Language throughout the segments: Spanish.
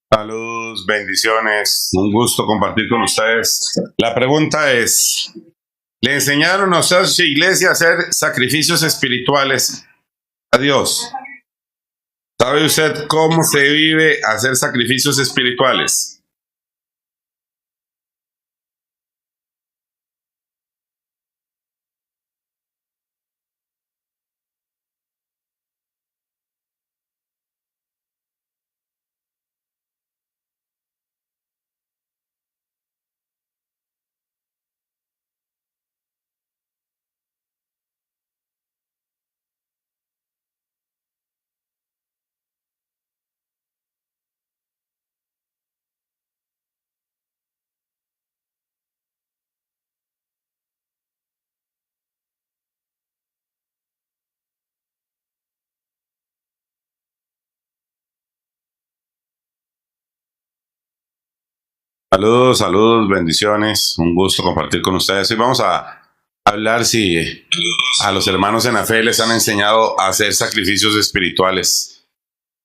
Saludos, bendiciones, un gusto compartir con ustedes. La pregunta es, ¿le enseñaron a usted a su iglesia a hacer sacrificios espirituales a Dios? ¿Sabe usted cómo se vive hacer sacrificios espirituales? Saludos, saludos, bendiciones, un gusto compartir con ustedes. Hoy vamos a hablar si a los hermanos en la fe les han enseñado a hacer sacrificios espirituales.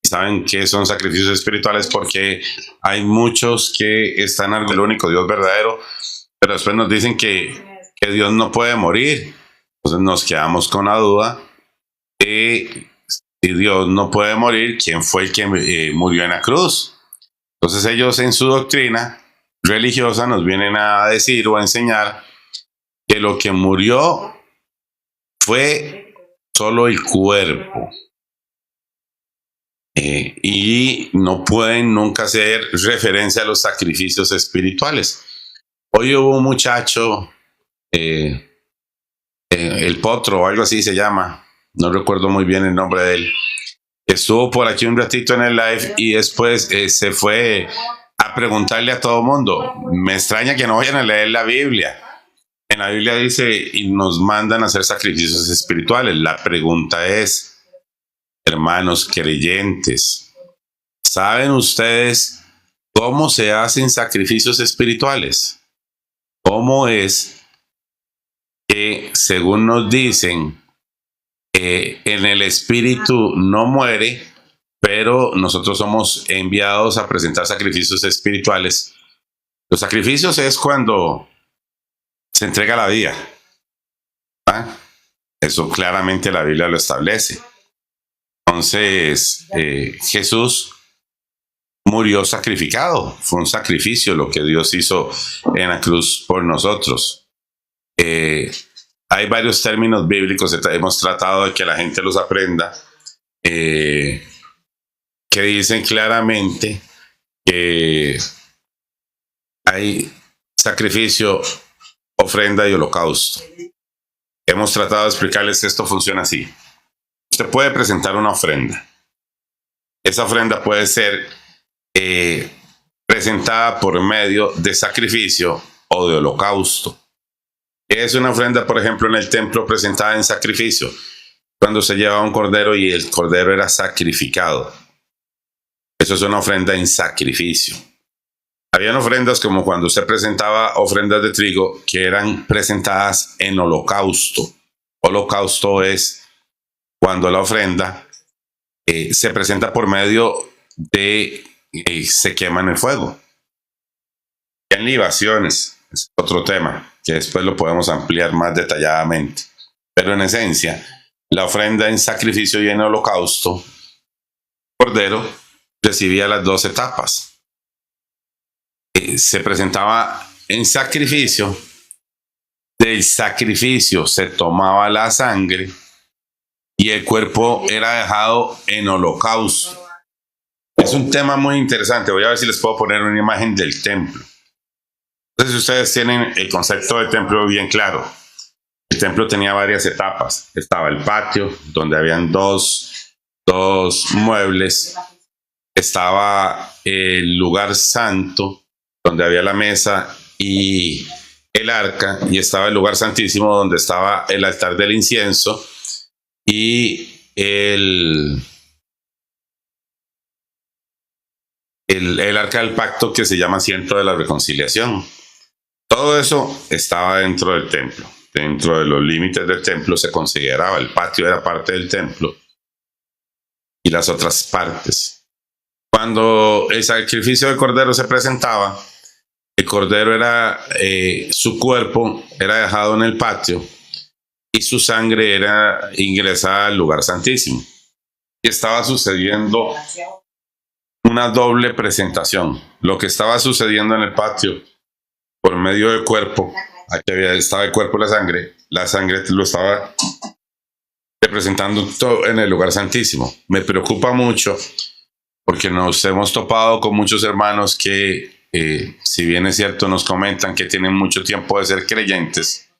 ¿Saben qué son sacrificios espirituales? Porque hay muchos que están al único Dios verdadero, pero después nos dicen que Dios no puede morir. Entonces nos quedamos con la duda de si Dios no puede morir, ¿quién fue el que murió en la cruz? Entonces ellos en su doctrina religiosa nos vienen a decir o a enseñar que lo que murió fue solo el cuerpo. Y no pueden nunca hacer referencia a los sacrificios espirituales. Hoy hubo un muchacho, el Potro o algo así se llama, no recuerdo muy bien el nombre de él, que estuvo por aquí un ratito en el live y después se fue a preguntarle a todo mundo. Me extraña que no vayan a leer la Biblia. En la Biblia dice y nos mandan a hacer sacrificios espirituales. La pregunta es, hermanos creyentes, ¿saben ustedes cómo se hacen sacrificios espirituales? ¿Cómo es que, según nos dicen, en el espíritu no muere, pero nosotros somos enviados a presentar sacrificios espirituales? Los sacrificios es cuando se entrega la vida. ¿Ah? Eso claramente la Biblia lo establece. Entonces, Jesús murió sacrificado. Fue un sacrificio lo que Dios hizo en la cruz por nosotros. Hay varios términos bíblicos, hemos tratado de que la gente los aprenda, que dicen claramente que hay sacrificio, ofrenda y holocausto. Hemos tratado de explicarles que esto funciona así. Usted puede presentar una ofrenda. Esa ofrenda puede ser presentada por medio de sacrificio o de holocausto. Es una ofrenda, por ejemplo, en el templo presentada en sacrificio, cuando se llevaba un cordero y el cordero era sacrificado. Eso es una ofrenda en sacrificio. Habían ofrendas como cuando usted presentaba ofrendas de trigo que eran presentadas en holocausto. Holocausto es cuando la ofrenda se presenta por medio de se quema en el fuego. En libaciones es otro tema que después lo podemos ampliar más detalladamente, pero en esencia la ofrenda en sacrificio y en holocausto, cordero recibía las dos etapas. Se presentaba en sacrificio, del sacrificio se tomaba la sangre y el cuerpo era dejado en holocausto. Es un tema muy interesante. Voy a ver si les puedo poner una imagen del templo. Entonces ustedes tienen el concepto del templo bien claro. El templo tenía varias etapas. Estaba el patio, donde habían dos muebles. Estaba el lugar santo, donde había la mesa y el arca. Y estaba el lugar santísimo, donde estaba el altar del incienso y el arca del pacto, que se llama asiento de la reconciliación. Todo eso estaba dentro del templo. Dentro de los límites del templo se consideraba, el patio era parte del templo y las otras partes. Cuando el sacrificio del cordero se presentaba, el cordero era, su cuerpo era dejado en el patio y su sangre era ingresada al lugar santísimo. Y estaba sucediendo una doble presentación. Lo que estaba sucediendo en el patio por medio del cuerpo, aquí estaba el cuerpo y la sangre lo estaba representando todo en el lugar santísimo. Me preocupa mucho porque nos hemos topado con muchos hermanos que, si bien es cierto, nos comentan que tienen mucho tiempo de ser creyentes.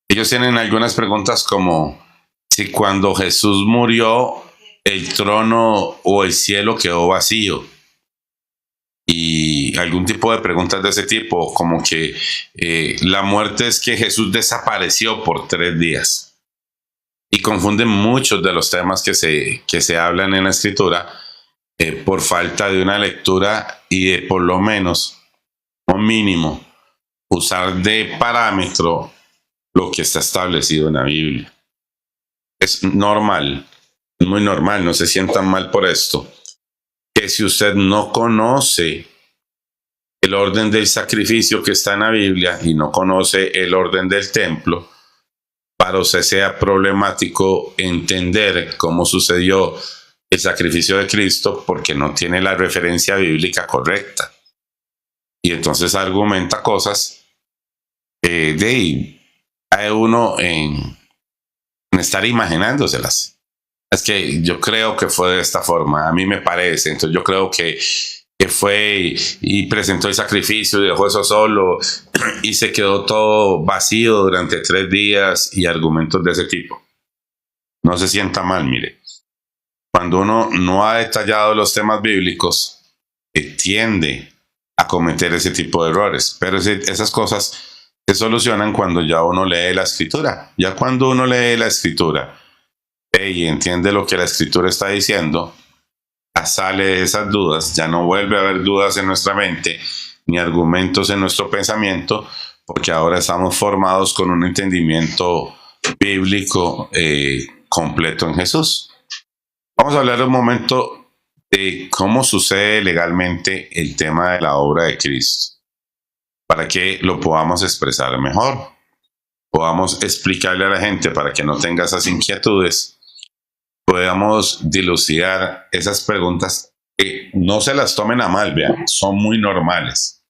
Ellos tienen algunas preguntas como si cuando Jesús murió el trono o el cielo quedó vacío, y algún tipo de preguntas de ese tipo, como que la muerte es que Jesús desapareció por 3 días, y confunden muchos de los temas que se hablan en la escritura por falta de una lectura y de por lo menos, o mínimo, usar de parámetro lo que está establecido en la Biblia. Es normal, es muy normal, no se sientan mal por esto, que si usted no conoce el orden del sacrificio que está en la Biblia y no conoce el orden del templo, para usted sea problemático entender cómo sucedió el sacrificio de Cristo porque no tiene la referencia bíblica correcta. Y entonces argumenta cosas hay uno en estar imaginándoselas. Es que yo creo que fue de esta forma, a mí me parece. Entonces yo creo que fue y presentó el sacrificio y dejó eso solo y se quedó todo vacío durante 3 días y argumentos de ese tipo. No se sienta mal, mire. Cuando uno no ha detallado los temas bíblicos, tiende a cometer ese tipo de errores. Pero esas cosas se solucionan cuando ya uno lee la escritura. Ya cuando uno lee la escritura y entiende lo que la escritura está diciendo, ya sale de esas dudas, ya no vuelve a haber dudas en nuestra mente, ni argumentos en nuestro pensamiento, porque ahora estamos formados con un entendimiento bíblico completo en Jesús. Vamos a hablar un momento de cómo sucede legalmente el tema de la obra de Cristo, para que lo podamos expresar mejor, podamos explicarle a la gente para que no tenga esas inquietudes, podamos dilucidar esas preguntas que no se las tomen a mal, vean, son muy normales.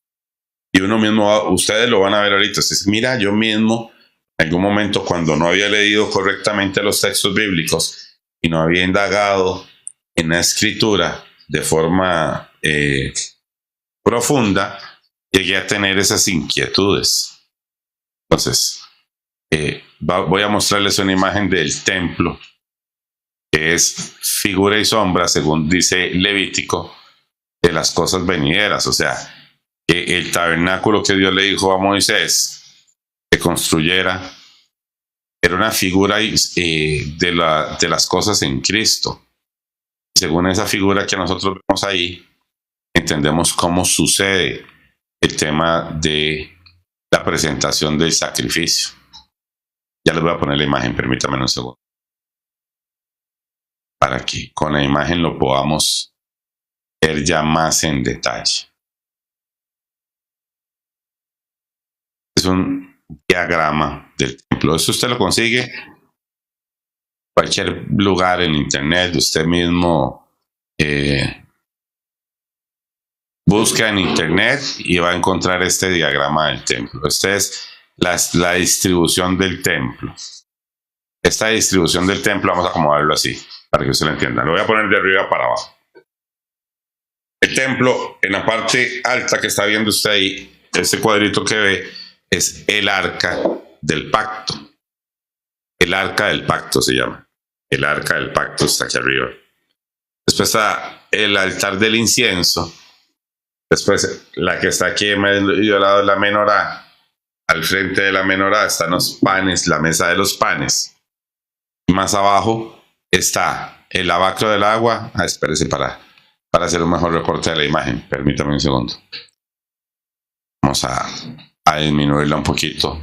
Y uno mismo, ustedes lo van a ver ahorita, ustedes, mira, yo mismo, en algún momento cuando no había leído correctamente los textos bíblicos, y no había indagado en la escritura de forma profunda, llegué a tener esas inquietudes. Entonces, voy a mostrarles una imagen del templo, que es figura y sombra, según dice Levítico, de las cosas venideras. O sea, que el tabernáculo que Dios le dijo a Moisés que construyera era una figura de las cosas en Cristo. Según esa figura que nosotros vemos ahí, entendemos cómo sucede el tema de la presentación del sacrificio. Ya les voy a poner la imagen, permítanme un segundo, para que con la imagen lo podamos ver ya más en detalle. Es un diagrama del templo. Eso usted lo consigue en cualquier lugar en internet. Usted mismo busca en internet y va a encontrar este diagrama del templo. Esta es la distribución del templo. Esta distribución del templo, vamos a acomodarlo así, para que usted lo entienda. Lo voy a poner de arriba para abajo. El templo, en la parte alta que está viendo usted ahí, este cuadrito que ve, es el arca del pacto. El arca del pacto se llama. El arca del pacto está aquí arriba. Después está el altar del incienso. Después la que está aquí en medio lado de la menorá. Al frente de la menorá están los panes, la mesa de los panes. Y más abajo está el lavacro del agua. Espérese para hacer un mejor recorte de la imagen. Permítame un segundo. Vamos a disminuirla un poquito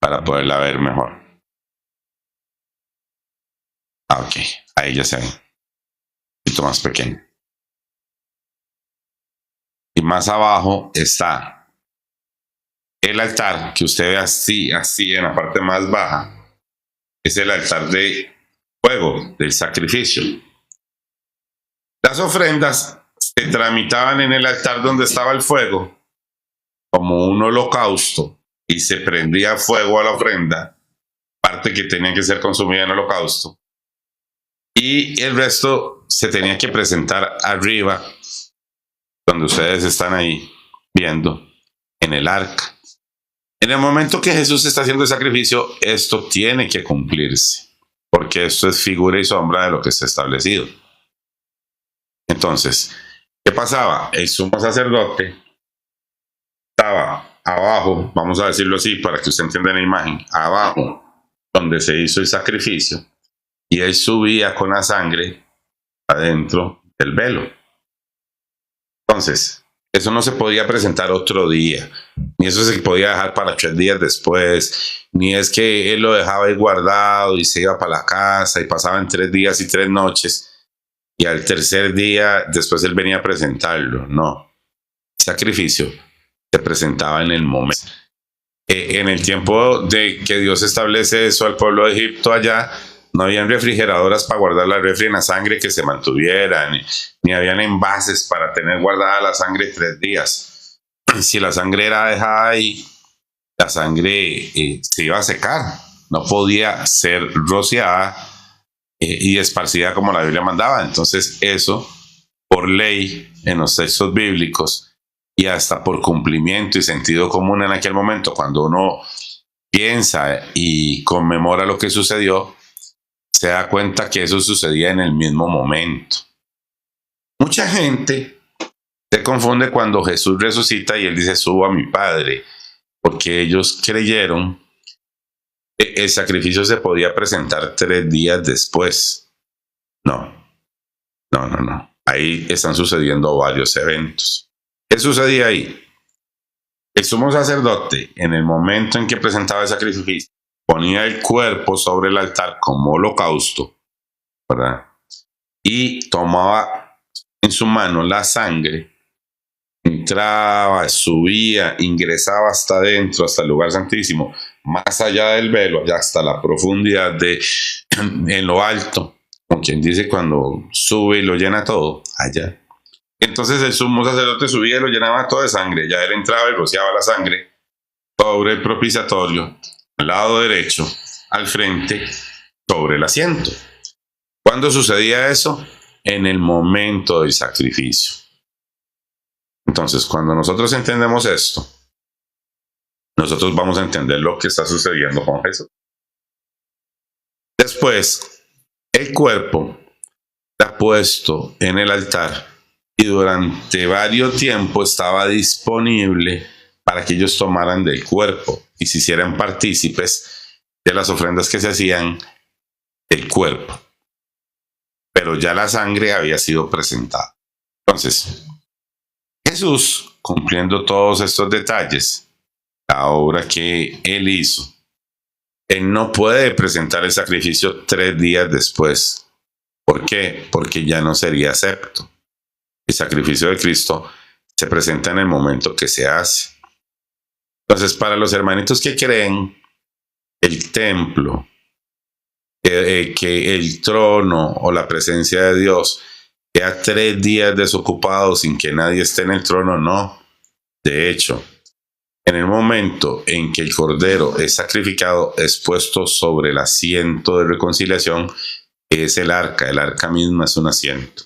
para poderla ver mejor. Ok, ahí ya se ve un poquito más pequeño. y más abajo está el altar que usted ve así en la parte más baja. Es el altar de fuego, del sacrificio. Las ofrendas se tramitaban en el altar donde estaba el fuego como un holocausto y se prendía fuego a la ofrenda, parte que tenía que ser consumida en holocausto, y el resto se tenía que presentar arriba, donde ustedes están ahí viendo, en el arca. En el momento que Jesús está haciendo el sacrificio, esto tiene que cumplirse, porque esto es figura y sombra de lo que está establecido. Entonces, ¿qué pasaba? El sumo sacerdote estaba abajo, vamos a decirlo así para que usted entienda la imagen, abajo donde se hizo el sacrificio, y él subía con la sangre adentro del velo. Entonces, eso no se podía presentar otro día, ni eso se podía dejar para 3 días después, ni es que él lo dejaba ahí guardado y se iba para la casa y pasaban 3 días y 3 noches, y al tercer día después él venía a presentarlo. No, el sacrificio se presentaba en el momento. En el tiempo de que Dios establece eso al pueblo de Egipto allá, no habían refrigeradoras para guardar la refri en la sangre que se mantuviera, ni habían envases para tener guardada la sangre 3 días. Si la sangre era dejada ahí, la sangre se iba a secar, no podía ser rociada y esparcida como la Biblia mandaba. Entonces eso, por ley, en los textos bíblicos, y hasta por cumplimiento y sentido común en aquel momento, cuando uno piensa y conmemora lo que sucedió, se da cuenta que eso sucedía en el mismo momento. Mucha gente se confunde cuando Jesús resucita y él dice: subo a mi Padre, porque ellos creyeron que el sacrificio se podía presentar 3 días después. No. Ahí están sucediendo varios eventos. ¿Qué sucedía ahí? El sumo sacerdote, en el momento en que presentaba el sacrificio, ponía el cuerpo sobre el altar como holocausto, ¿verdad? Y tomaba en su mano la sangre, entraba, subía, ingresaba hasta adentro, hasta el lugar santísimo, más allá del velo, allá hasta la profundidad en lo alto, como quien dice cuando sube y lo llena todo, allá. Entonces el sumo sacerdote subía y lo llenaba todo de sangre. Ya él entraba y rociaba la sangre sobre el propiciatorio, al lado derecho, al frente, sobre el asiento. ¿Cuándo sucedía eso? En el momento del sacrificio. Entonces, cuando nosotros entendemos esto, nosotros vamos a entender lo que está sucediendo con Jesús. Después, el cuerpo está puesto en el altar y durante varios tiempos estaba disponible para que ellos tomaran del cuerpo y se hicieran partícipes de las ofrendas que se hacían del cuerpo. Pero ya la sangre había sido presentada. Entonces, Jesús, cumpliendo todos estos detalles, la obra que él hizo, él no puede presentar el sacrificio 3 días después. ¿Por qué? Porque ya no sería acepto. El sacrificio de Cristo se presenta en el momento que se hace. Entonces, para los hermanitos que creen, el templo, que el trono o la presencia de Dios queda 3 días desocupado sin que nadie esté en el trono, no. De hecho, en el momento en que el cordero es sacrificado, es puesto sobre el asiento de reconciliación, que es el arca misma es un asiento.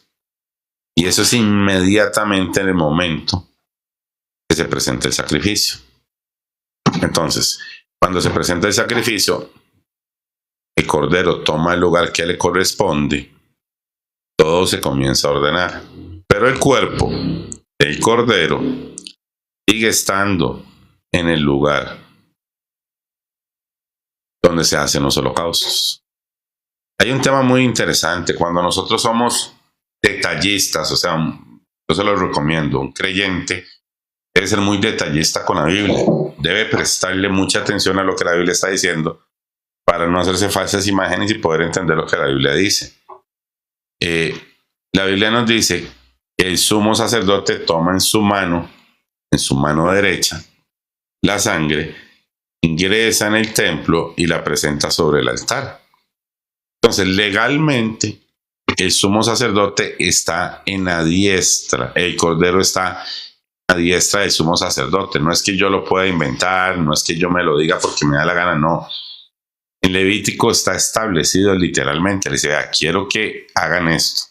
Y eso es inmediatamente en el momento que se presenta el sacrificio. Entonces, cuando se presenta el sacrificio, el cordero toma el lugar que le corresponde, todo se comienza a ordenar. Pero el cuerpo del cordero sigue estando en el lugar donde se hacen los holocaustos. Hay un tema muy interesante cuando nosotros somos detallistas, o sea, yo se lo recomiendo, un creyente debe ser muy detallista con la Biblia, debe prestarle mucha atención a lo que la Biblia está diciendo para no hacerse falsas imágenes y poder entender lo que la Biblia dice. La Biblia nos dice el sumo sacerdote toma en su mano derecha, la sangre, ingresa en el templo y la presenta sobre el altar. Entonces, legalmente, el sumo sacerdote está en la diestra, el cordero está a diestra del sumo sacerdote. No es que yo lo pueda inventar, no es que yo me lo diga porque me da la gana, no. En Levítico está establecido literalmente. Le dice, vea, quiero que hagan esto.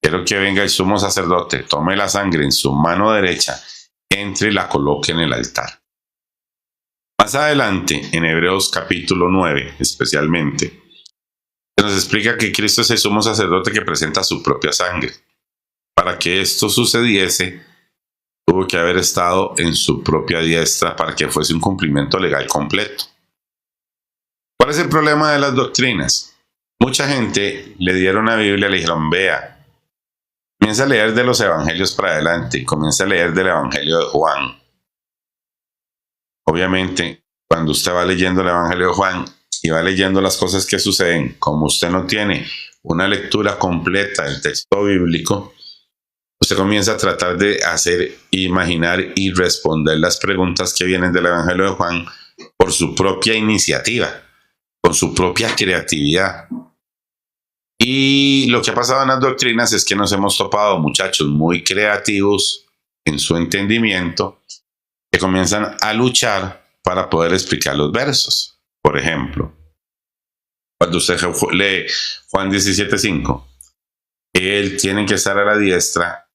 Quiero que venga el sumo sacerdote, tome la sangre en su mano derecha, entre y la coloque en el altar. Más adelante, en Hebreos capítulo 9, especialmente, se nos explica que Cristo es el sumo sacerdote que presenta su propia sangre. Para que esto sucediese, tuvo que haber estado en su propia diestra para que fuese un cumplimiento legal completo. ¿Cuál es el problema de las doctrinas? Mucha gente le dieron la Biblia y le dijeron, vea, comienza a leer de los evangelios para adelante, comienza a leer del evangelio de Juan. Obviamente, cuando usted va leyendo el evangelio de Juan y va leyendo las cosas que suceden, como usted no tiene una lectura completa del texto bíblico, usted comienza a tratar de hacer, imaginar y responder las preguntas que vienen del evangelio de Juan por su propia iniciativa, con su propia creatividad. Y lo que ha pasado en las doctrinas es que nos hemos topado muchachos muy creativos en su entendimiento que comienzan a luchar para poder explicar los versos. Por ejemplo, cuando usted lee Juan 17:5, él tiene que estar a la diestra,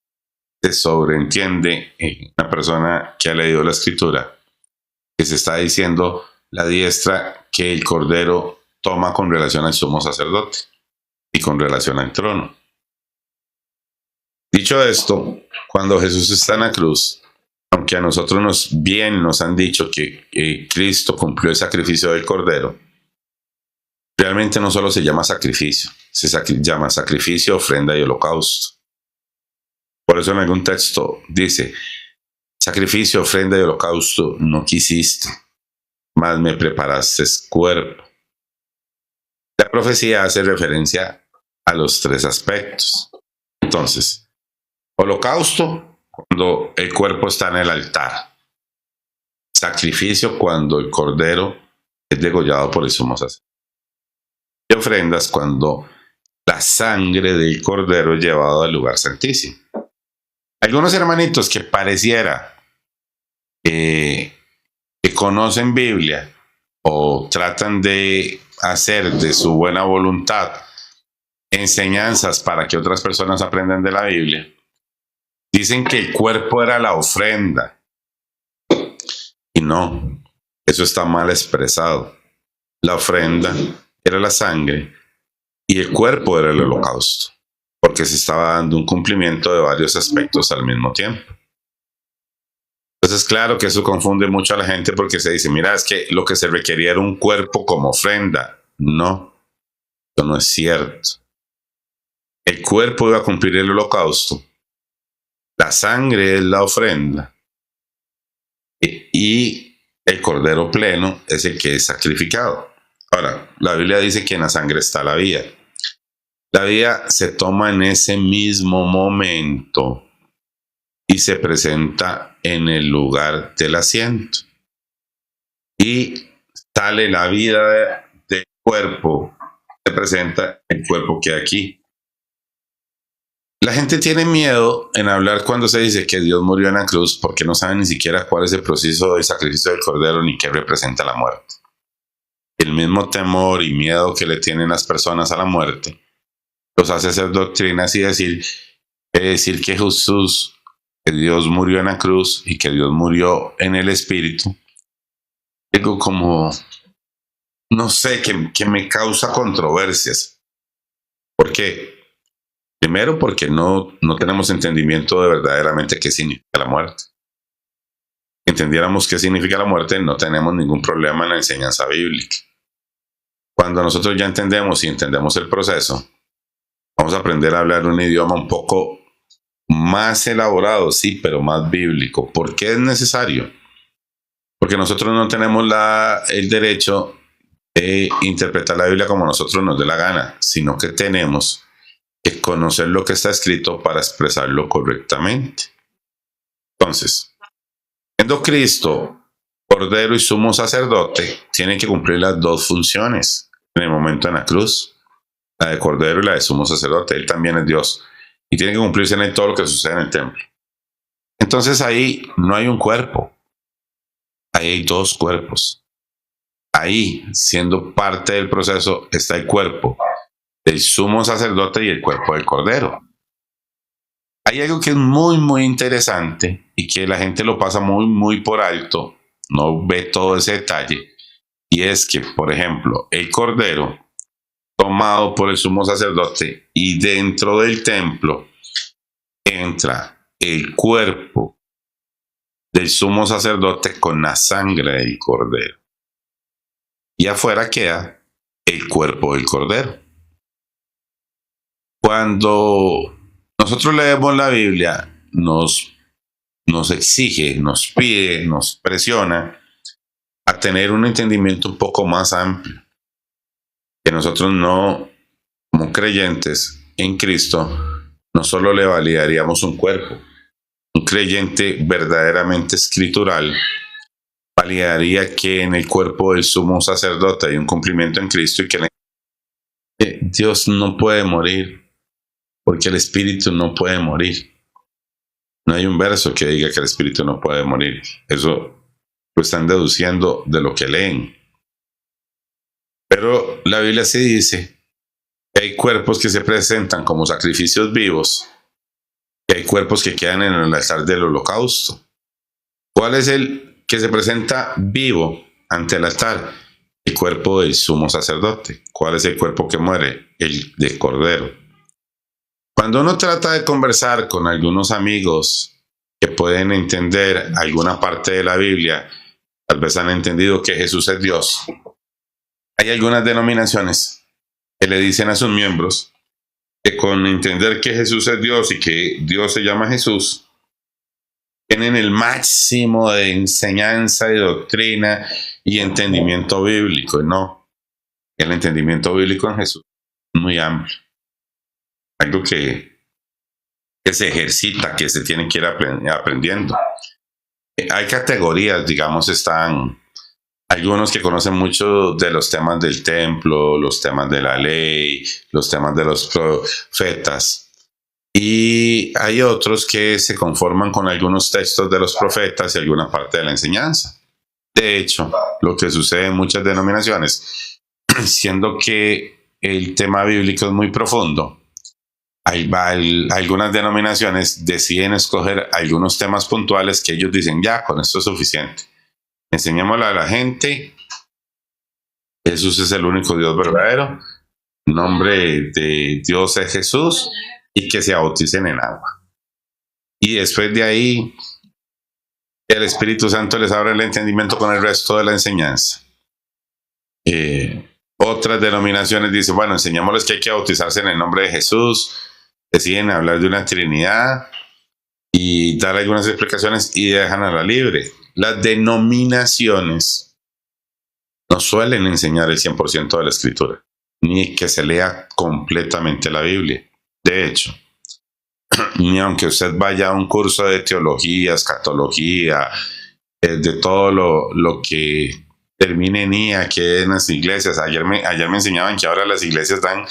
se sobreentiende una persona que ha leído la escritura que se está diciendo la diestra que el cordero toma con relación al sumo sacerdote y con relación al trono. Dicho esto, cuando Jesús está en la cruz, aunque a nosotros nos han dicho que Cristo cumplió el sacrificio del cordero, realmente no solo se llama sacrificio, se llama sacrificio, ofrenda y holocausto. Por eso en algún texto dice, sacrificio, ofrenda y holocausto no quisiste, mas me preparaste cuerpo. La profecía hace referencia a los tres aspectos. Entonces, holocausto, cuando el cuerpo está en el altar. Sacrificio, cuando el cordero es degollado por el sumo sacerdote. Y ofrendas, cuando la sangre del cordero es llevado al lugar santísimo. Algunos hermanitos que pareciera que conocen Biblia o tratan de hacer de su buena voluntad enseñanzas para que otras personas aprendan de la Biblia, dicen que el cuerpo era la ofrenda. Y no, eso está mal expresado. La ofrenda era la sangre y el cuerpo era el holocausto, porque se estaba dando un cumplimiento de varios aspectos al mismo tiempo. Entonces, claro que eso confunde mucho a la gente porque se dice, mira, es que lo que se requería era un cuerpo como ofrenda. No, eso no es cierto. El cuerpo iba a cumplir el holocausto. La sangre es la ofrenda. Y el cordero pleno es el que es sacrificado. Ahora, la Biblia dice que en la sangre está la vida. La vida se toma en ese mismo momento y se presenta en el lugar del asiento. Y sale la vida del cuerpo, se presenta el cuerpo que hay aquí. La gente tiene miedo en hablar cuando se dice que Dios murió en la cruz porque no saben ni siquiera cuál es el proceso del sacrificio del cordero ni qué representa la muerte. El mismo temor y miedo que le tienen las personas a la muerte los hace hacer doctrinas y decir que Jesús, que Dios murió en la cruz y que Dios murió en el Espíritu. Algo como, no sé, que me causa controversias. ¿Por qué? Primero, porque no tenemos entendimiento de verdaderamente qué significa la muerte. Si entendiéramos qué significa la muerte, no tenemos ningún problema en la enseñanza bíblica. Cuando nosotros ya entendemos y entendemos el proceso, vamos a aprender a hablar un idioma un poco más elaborado, sí, pero más bíblico. ¿Por qué es necesario? Porque nosotros no tenemos el derecho de interpretar la Biblia como nosotros nos dé la gana, sino que tenemos que conocer lo que está escrito para expresarlo correctamente. Entonces, siendo Cristo Cordero y Sumo Sacerdote, tiene que cumplir las dos funciones en el momento en la cruz, la de Cordero y la de Sumo Sacerdote. Él también es Dios y tiene que cumplirse en él todo lo que sucede en el templo. Entonces ahí no hay un cuerpo, ahí hay dos cuerpos. Ahí, siendo parte del proceso, está el cuerpo del Sumo Sacerdote y el cuerpo del Cordero. Hay algo que es muy, muy interesante y que la gente lo pasa muy, muy por alto, no ve todo ese detalle, y es que, por ejemplo, el Cordero, tomado por el Sumo Sacerdote, y dentro del templo entra el cuerpo del Sumo Sacerdote con la sangre del Cordero. Y afuera queda el cuerpo del Cordero. Cuando nosotros leemos la Biblia, nos exige, nos pide, nos presiona a tener un entendimiento un poco más amplio. Que nosotros no, como creyentes en Cristo, no solo le validaríamos un cuerpo. Un creyente verdaderamente escritural validaría que en el cuerpo del Sumo Sacerdote hay un cumplimiento en Cristo y que Dios no puede morir, porque el Espíritu no puede morir. No hay un verso que diga que el Espíritu no puede morir. Eso lo están deduciendo de lo que leen. Pero la Biblia sí dice que hay cuerpos que se presentan como sacrificios vivos, que hay cuerpos que quedan en el altar del holocausto. ¿Cuál es el que se presenta vivo ante el altar? El cuerpo del Sumo Sacerdote. ¿Cuál es el cuerpo que muere? El del Cordero. Cuando uno trata de conversar con algunos amigos que pueden entender alguna parte de la Biblia, tal vez han entendido que Jesús es Dios. Hay algunas denominaciones que le dicen a sus miembros que con entender que Jesús es Dios y que Dios se llama Jesús, tienen el máximo de enseñanza y doctrina y entendimiento bíblico. No, el entendimiento bíblico en Jesús es muy amplio. Algo que se ejercita, que se tiene que ir aprendiendo. Hay categorías, digamos, están algunos que conocen mucho de los temas del templo, los temas de la ley, los temas de los profetas. Y hay otros que se conforman con algunos textos de los profetas y alguna parte de la enseñanza. De hecho, lo que sucede en muchas denominaciones, siendo que el tema bíblico es muy profundo, algunas denominaciones deciden escoger algunos temas puntuales que ellos dicen, ya, con esto es suficiente. Enseñémosle a la gente, Jesús es el único Dios verdadero, el nombre de Dios es Jesús, y que se bauticen en agua. Y después de ahí, el Espíritu Santo les abre el entendimiento con el resto de la enseñanza. Otras denominaciones dicen, bueno, enseñémosles que hay que bautizarse en el nombre de Jesús, deciden hablar de una Trinidad y dar algunas explicaciones y dejan a la libre. Las denominaciones no suelen enseñar el 100% de la Escritura, ni que se lea completamente la Biblia. De hecho, ni aunque usted vaya a un curso de teología, escatología, de todo lo que termine en IA, que en las iglesias, ayer me enseñaban que ahora las iglesias dan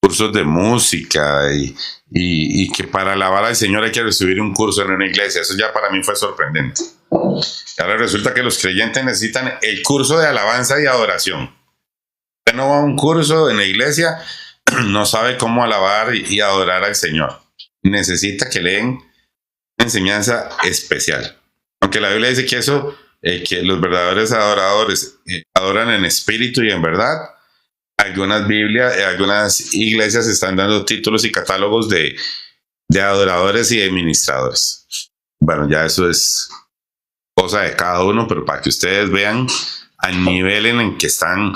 cursos de música y que para alabar al Señor hay que recibir un curso en una iglesia. Eso ya para mí fue sorprendente. Ahora resulta que los creyentes necesitan el curso de alabanza y adoración. Usted no va a un curso en la iglesia, no sabe cómo alabar y adorar al Señor. Necesita que leen enseñanza especial. Aunque la Biblia dice que eso, que los verdaderos adoradores adoran en espíritu y en verdad, algunas iglesias están dando títulos y catálogos de adoradores y de ministradores. Bueno, ya eso es cosa de cada uno, pero para que ustedes vean al nivel en el que están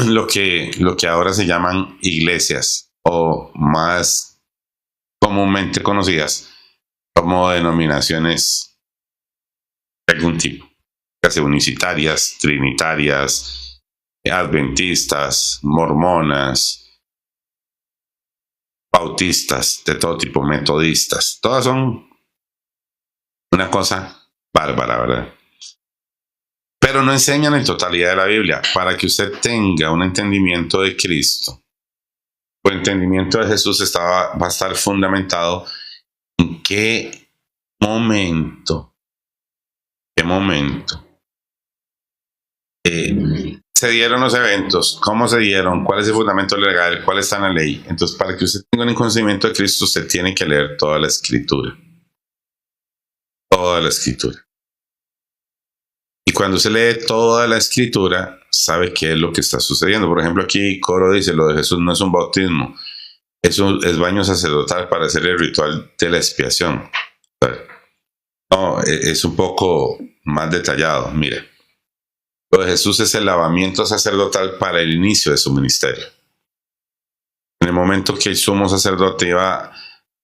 lo que ahora se llaman iglesias, o más comúnmente conocidas como denominaciones de algún tipo, ya sea unicitarias, trinitarias, adventistas, mormonas, bautistas, de todo tipo, metodistas. Todas son una cosa bárbara, ¿verdad? Pero no enseñan en totalidad de la Biblia. Para que usted tenga un entendimiento de Cristo, o entendimiento de Jesús va a estar fundamentado en qué momento se dieron los eventos, cómo se dieron, cuál es el fundamento legal, cuál está en la ley. Entonces, para que usted tenga un conocimiento de Cristo, usted tiene que leer toda la escritura. Toda la escritura. Y cuando se lee toda la escritura, sabe qué es lo que está sucediendo. Por ejemplo, aquí Coro dice, lo de Jesús no es un bautismo, es baño sacerdotal para hacer el ritual de la expiación. No, es un poco más detallado. Mire, lo de Jesús es el lavamiento sacerdotal para el inicio de su ministerio. En el momento que el sumo sacerdote iba a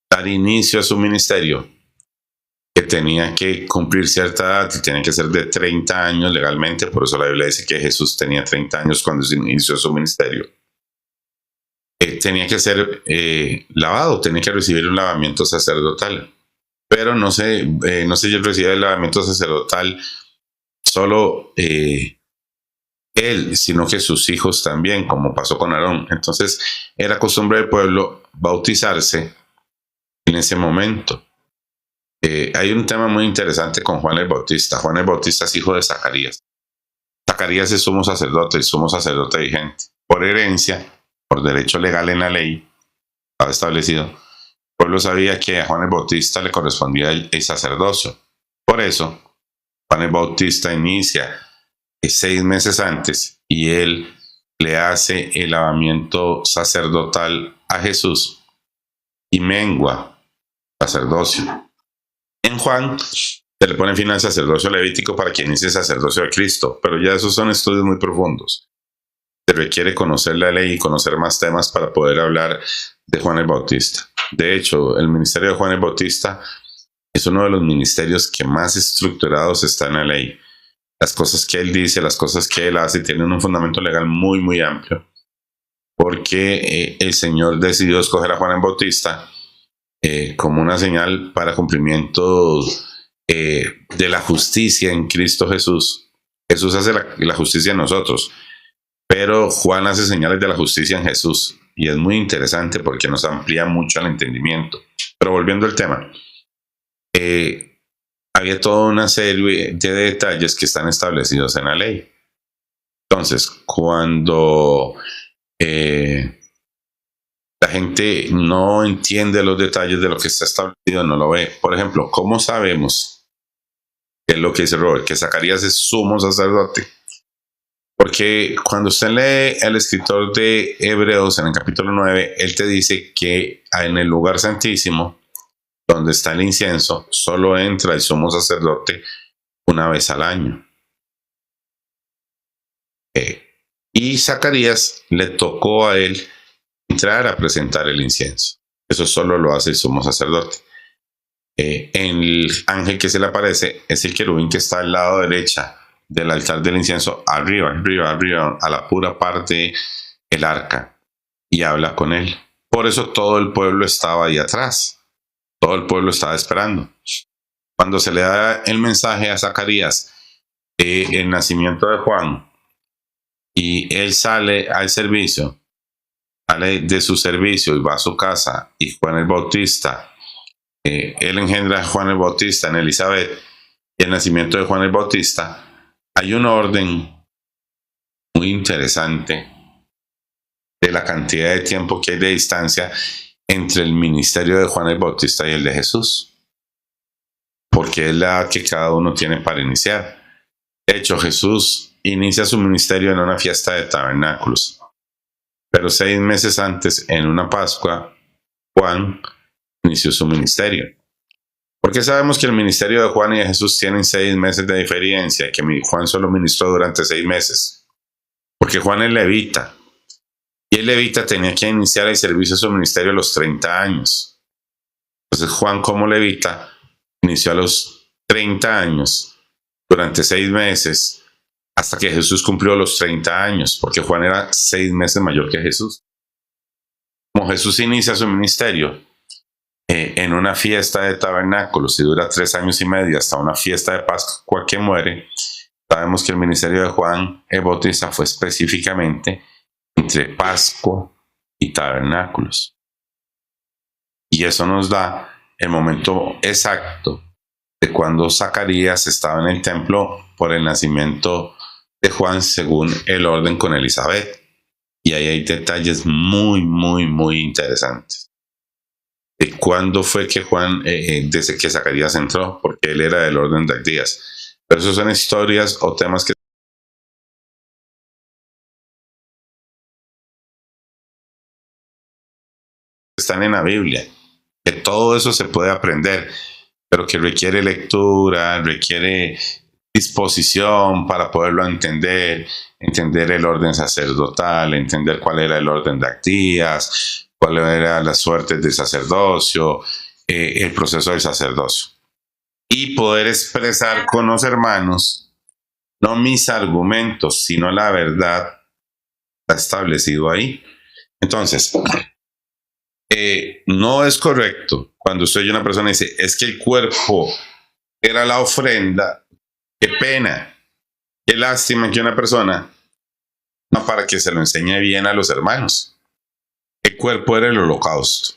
dar inicio a su ministerio, que tenía que cumplir cierta edad y tenía que ser de 30 años legalmente, por eso la Biblia dice que Jesús tenía 30 años cuando se inició su ministerio. Tenía que ser lavado, tenía que recibir un lavamiento sacerdotal, pero no se recibía el lavamiento sacerdotal solo él, sino que sus hijos también, como pasó con Aarón. Entonces era costumbre del pueblo bautizarse en ese momento. Hay un tema muy interesante con Juan el Bautista. Juan el Bautista es hijo de Zacarías. Zacarías es sumo sacerdote, y sumo sacerdote vigente. Por herencia, por derecho legal en la ley, estaba establecido. El pueblo sabía que a Juan el Bautista le correspondía el sacerdocio. Por eso, Juan el Bautista inicia 6 meses antes y él le hace el lavamiento sacerdotal a Jesús y mengua sacerdocio. En Juan se le pone fin al sacerdocio levítico para que inicie el sacerdocio de Cristo, pero ya esos son estudios muy profundos. Se requiere conocer la ley y conocer más temas para poder hablar de Juan el Bautista. De hecho, el ministerio de Juan el Bautista es uno de los ministerios que más estructurados está en la ley. Las cosas que él dice, las cosas que él hace tienen un fundamento legal muy, muy amplio, porque el Señor decidió escoger a Juan el Bautista como una señal para cumplimiento de la justicia en Cristo Jesús. Jesús hace la justicia en nosotros, pero Juan hace señales de la justicia en Jesús, y es muy interesante porque nos amplía mucho el entendimiento. Pero volviendo al tema, había toda una serie de detalles que están establecidos en la ley. Entonces, cuando la gente no entiende los detalles de lo que está establecido, no lo ve. Por ejemplo, ¿cómo sabemos qué es lo que dice Robert? Que Zacarías es sumo sacerdote. Porque cuando usted lee el escritor de Hebreos en el capítulo 9, él te dice que en el lugar santísimo, donde está el incienso, solo entra el sumo sacerdote una vez al año. Y Zacarías le tocó a él entrar a presentar el incienso. Eso solo lo hace el sumo sacerdote. El ángel que se le aparece es el querubín que está al lado derecha del altar del incienso, arriba, a la pura parte del arca, y habla con él. Por eso todo el pueblo estaba ahí atrás. Todo el pueblo estaba esperando. Cuando se le da el mensaje a Zacarías, el nacimiento de Juan, y él sale al servicio, sale de su servicio y va a su casa, y Juan el Bautista, él engendra a Juan el Bautista en Elizabeth, y el nacimiento de Juan el Bautista, hay un orden muy interesante de la cantidad de tiempo que hay de distancia entre el ministerio de Juan el Bautista y el de Jesús, porque es la edad que cada uno tiene para iniciar. De hecho, Jesús inicia su ministerio en una fiesta de tabernáculos, pero 6 meses antes, en una Pascua, Juan inició su ministerio. ¿Por qué sabemos que el ministerio de Juan y de Jesús tienen 6 meses de diferencia, que Juan solo ministró durante 6 meses? Porque Juan es levita, y el levita tenía que iniciar el servicio de su ministerio a los 30 años. Entonces Juan, como levita, inició a los 30 años, durante 6 meses, hasta que Jesús cumplió los 30 años, porque Juan era 6 meses mayor que Jesús. como Jesús inicia su ministerio en una fiesta de tabernáculos y dura 3 años y medio hasta una fiesta de Pascua que muere, sabemos que el ministerio de Juan el Bautista fue específicamente entre Pascua y tabernáculos. Y eso nos da el momento exacto de cuando Zacarías estaba en el templo por el nacimiento de Juan según el orden con Elizabeth. Y ahí hay detalles muy, muy, muy interesantes. De cuándo fue que Juan, desde que Zacarías entró, porque él era del orden de Abdías. Pero eso son historias o temas que están en la Biblia. Que todo eso se puede aprender, pero que requiere lectura, requiere disposición para poderlo entender el orden sacerdotal, entender cuál era el orden de Abdías, cuál era la suerte del sacerdocio, el proceso del sacerdocio. Y poder expresar con los hermanos, no mis argumentos, sino la verdad está establecido ahí. Entonces, no es correcto cuando usted oye una persona y dice, es que el cuerpo era la ofrenda. Qué pena, qué lástima que una persona, no para que se lo enseñe bien a los hermanos. El cuerpo era el holocausto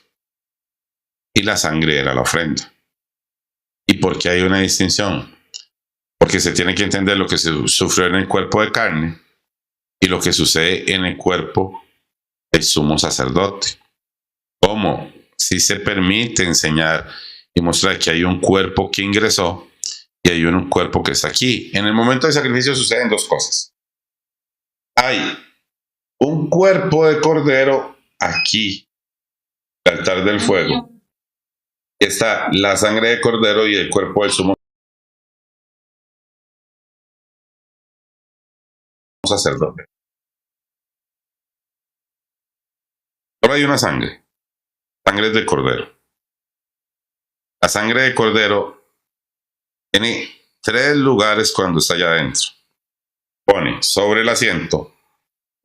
y la sangre era la ofrenda. ¿Y por qué hay una distinción? Porque se tiene que entender lo que se sufrió en el cuerpo de carne y lo que sucede en el cuerpo del sumo sacerdote. ¿Cómo? Si se permite enseñar y mostrar que hay un cuerpo que ingresó y hay un cuerpo que está aquí. En el momento del sacrificio suceden 2 cosas. Hay un cuerpo de cordero aquí, el altar del fuego. Está la sangre de cordero y el cuerpo del sumo sacerdote. Ahora hay una sangre de cordero. La sangre de cordero tiene 3 lugares cuando está allá adentro. Pone sobre el asiento,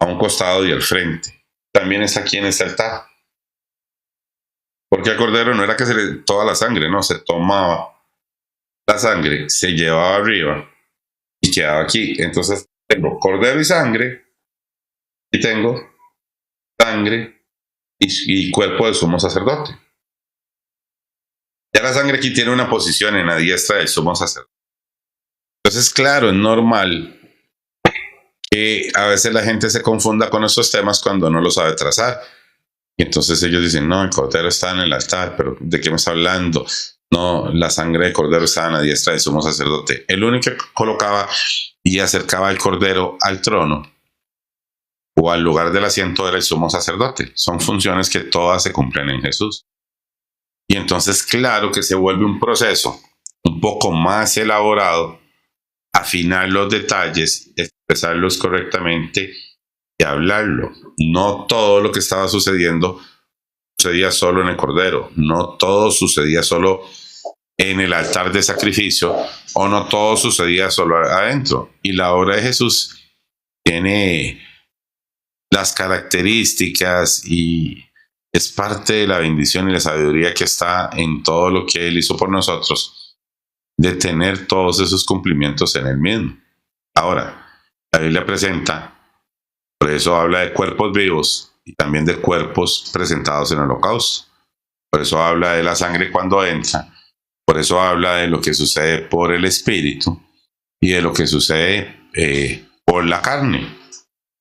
a un costado y al frente. También está aquí en este altar. Porque al cordero no era que se le toda la sangre, no, se tomaba la sangre, se llevaba arriba y quedaba aquí. Entonces tengo cordero y sangre, y tengo sangre y cuerpo del sumo sacerdote. Ya la sangre aquí tiene una posición en la diestra del sumo sacerdote. Entonces, claro, es normal que a veces la gente se confunda con estos temas cuando no lo sabe trazar. Y entonces ellos dicen, no, el cordero está en el altar, pero ¿de qué me está hablando? No, la sangre de cordero estaba en la diestra del sumo sacerdote. El único que colocaba y acercaba el cordero al trono o al lugar del asiento era el sumo sacerdote. Son funciones que todas se cumplen en Jesús. Y entonces, claro que se vuelve un proceso un poco más elaborado, afinar los detalles, expresarlos correctamente y hablarlo. No todo lo que estaba sucediendo sucedía solo en el cordero, no todo sucedía solo en el altar de sacrificio, o no todo sucedía solo adentro. Y la obra de Jesús tiene las características y es parte de la bendición y la sabiduría que está en todo lo que Él hizo por nosotros, de tener todos esos cumplimientos en Él mismo. Ahora, la Biblia presenta, por eso habla de cuerpos vivos y también de cuerpos presentados en el holocausto. Por eso habla de la sangre cuando entra, por eso habla de lo que sucede por el espíritu y de lo que sucede por la carne.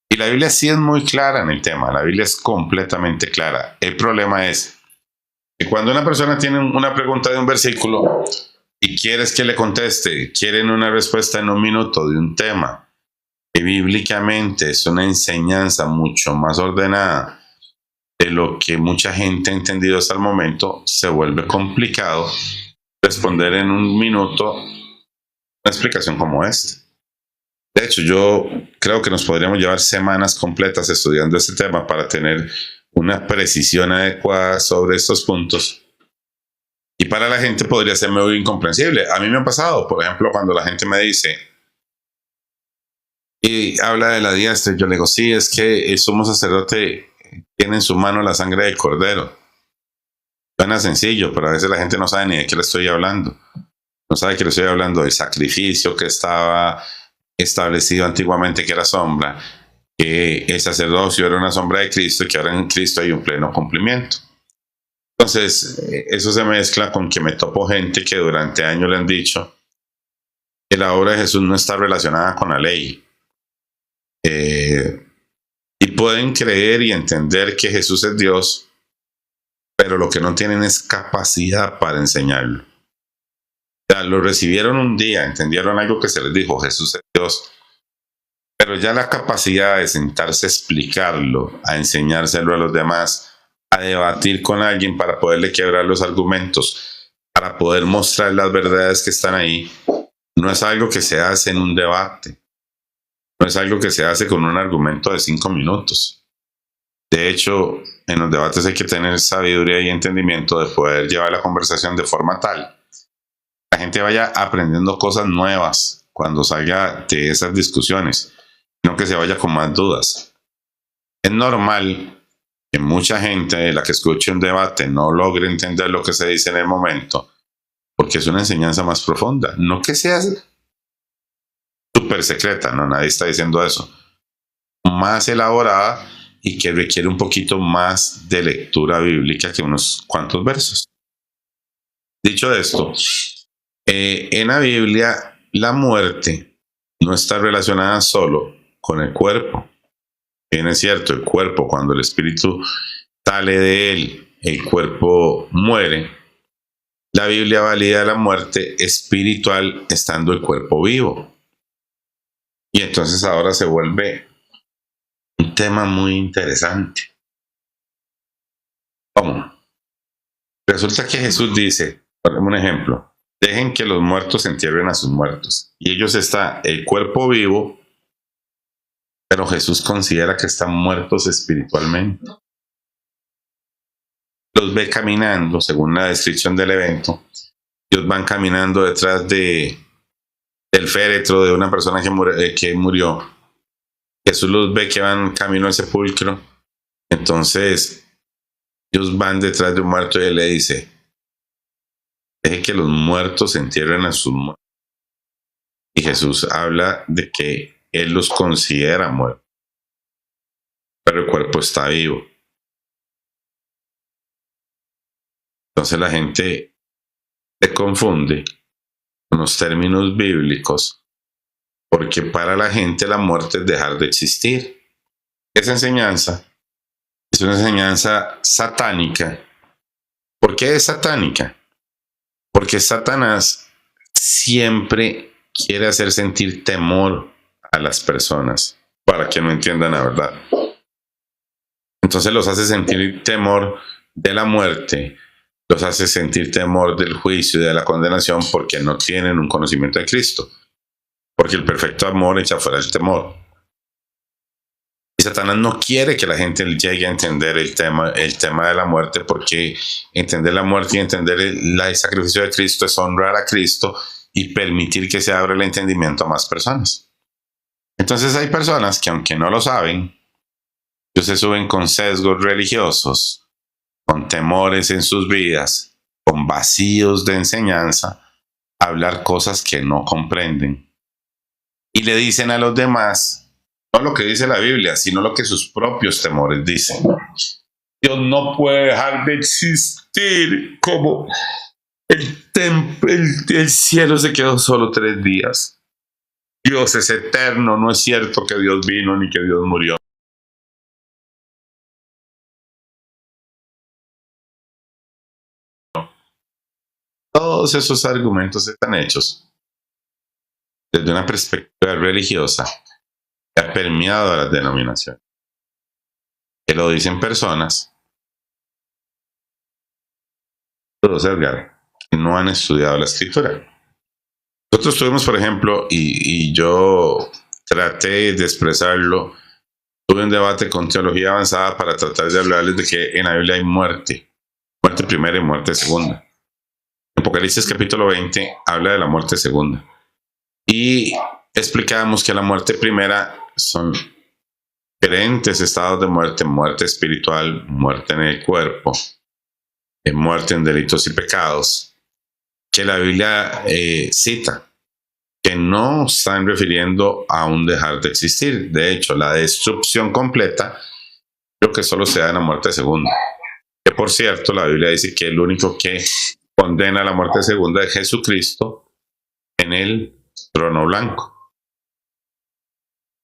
Y la Biblia sí es muy clara en el tema, la Biblia es completamente clara. El problema es que cuando una persona tiene una pregunta de un versículo y quieres que le conteste, quieren una respuesta en un minuto de un tema que bíblicamente es una enseñanza mucho más ordenada de lo que mucha gente ha entendido hasta el momento, se vuelve complicado responder en un minuto una explicación como esta. De hecho, yo creo que nos podríamos llevar semanas completas estudiando este tema para tener una precisión adecuada sobre estos puntos. Y para la gente podría ser muy incomprensible. A mí me ha pasado, por ejemplo, cuando la gente me dice y habla de la diestra, yo le digo, sí, es que el sumo sacerdote tiene en su mano la sangre del cordero. Suena sencillo, pero a veces la gente no sabe ni de qué le estoy hablando. No sabe que le estoy hablando del sacrificio que estaba establecido antiguamente, que era sombra, que el sacerdocio era una sombra de Cristo y que ahora en Cristo hay un pleno cumplimiento. Entonces, eso se mezcla con que me topo gente que durante años le han dicho que la obra de Jesús no está relacionada con la ley. Y pueden creer y entender que Jesús es Dios, pero lo que no tienen es capacidad para enseñarlo. O sea, lo recibieron un día, entendieron algo que se les dijo, Jesús es Dios, pero ya la capacidad de sentarse a explicarlo, a enseñárselo a los demás, a debatir con alguien para poderle quebrar los argumentos, para poder mostrar las verdades que están ahí, no es algo que se hace en un debate, no es algo que se hace con un argumento de 5 minutos. De hecho, en los debates hay que tener sabiduría y entendimiento de poder llevar la conversación de forma tal que la gente vaya aprendiendo cosas nuevas cuando salga de esas discusiones, no que se vaya con más dudas. Es normal que mucha gente de la que escuche un debate no logre entender lo que se dice en el momento, porque es una enseñanza más profunda, no que sea súper secreta, no, nadie está diciendo eso, más elaborada y que requiere un poquito más de lectura bíblica que unos cuantos versos. Dicho esto, en la Biblia la muerte no está relacionada solo con el cuerpo. Bien es cierto, el cuerpo, cuando el espíritu sale de él, el cuerpo muere. La Biblia valida la muerte espiritual estando el cuerpo vivo. Y entonces ahora se vuelve un tema muy interesante. ¿Cómo? Resulta que Jesús dice, por un ejemplo, dejen que los muertos entierren a sus muertos. Y ellos está el cuerpo vivo, pero Jesús considera que están muertos espiritualmente. Los ve caminando, según la descripción del evento. Ellos van caminando detrás del féretro de una persona que murió. Jesús los ve que van camino al sepulcro. Entonces, ellos van detrás de un muerto y él le dice, deje que los muertos se entierren a sus muertos. Y Jesús habla de que él los considera muertos, pero el cuerpo está vivo. Entonces la gente se confunde con los términos bíblicos, porque para la gente la muerte es dejar de existir. Esa enseñanza es una enseñanza satánica. ¿Por qué es satánica? Porque Satanás siempre quiere hacer sentir temor a las personas, para que no entiendan la verdad. Entonces los hace sentir temor de la muerte, los hace sentir temor del juicio y de la condenación porque no tienen un conocimiento de Cristo, porque el perfecto amor echa fuera el temor. Y Satanás no quiere que la gente llegue a entender el tema de la muerte, porque entender la muerte y entender el sacrificio de Cristo es honrar a Cristo y permitir que se abra el entendimiento a más personas. Entonces hay personas que, aunque no lo saben, ellos se suben con sesgos religiosos, con temores en sus vidas, con vacíos de enseñanza, a hablar cosas que no comprenden. Y le dicen a los demás no lo que dice la Biblia, sino lo que sus propios temores dicen. Dios no puede dejar de existir, como el cielo se quedó solo 3 días. Dios es eterno, no es cierto que Dios vino ni que Dios murió. Todos esos argumentos están hechos desde una perspectiva religiosa que ha permeado a las denominaciones. Que lo dicen personas, Edgar, que no han estudiado la escritura. Nosotros tuvimos, por ejemplo, y yo traté de expresarlo, tuve un debate con teología avanzada para tratar de hablarles de que en la Biblia hay muerte primera y muerte segunda. Apocalipsis capítulo 20 habla de la muerte segunda. Y explicábamos que la muerte primera son diferentes estados de muerte: muerte espiritual, muerte en el cuerpo, muerte en delitos y pecados, que la Biblia cita, que no están refiriendo a un dejar de existir. De hecho, la destrucción completa creo que solo se da en la muerte segunda. Que por cierto, la Biblia dice que el único que condena la muerte segunda es Jesucristo en el trono blanco.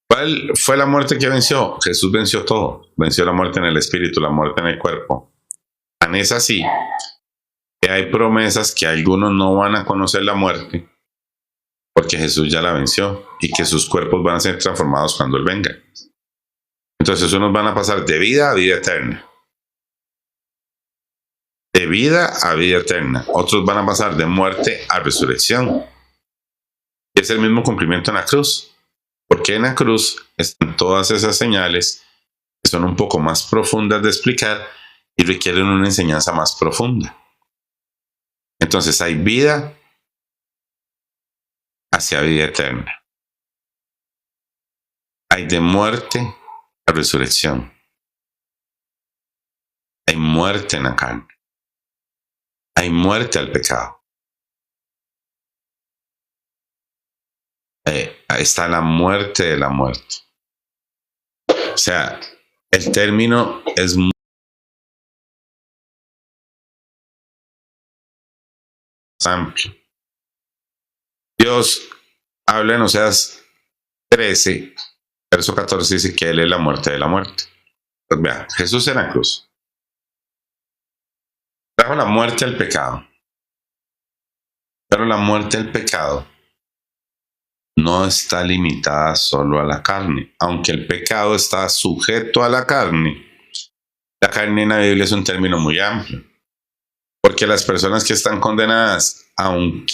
¿Cuál fue la muerte que venció? Jesús venció todo. Venció la muerte en el espíritu, la muerte en el cuerpo. Tan es así que hay promesas que algunos no van a conocer la muerte porque Jesús ya la venció y que sus cuerpos van a ser transformados cuando Él venga. Entonces unos van a pasar de vida a vida eterna. De vida a vida eterna. Otros van a pasar de muerte a resurrección. Es el mismo cumplimiento en la cruz. Porque en la cruz están todas esas señales que son un poco más profundas de explicar y requieren una enseñanza más profunda. Entonces hay vida hacia vida eterna. Hay de muerte a resurrección. Hay muerte en la carne. Hay muerte al pecado. Está la muerte de la muerte. O sea, el término es muy amplio. Dios habla en Oseas 13, verso 14, dice que Él es la muerte de la muerte. Pues vea, Jesús en la cruz trajo la muerte al pecado. Pero la muerte al pecado no está limitada solo a la carne. Aunque el pecado está sujeto a la carne en la Biblia es un término muy amplio. Porque las personas que están condenadas, aunque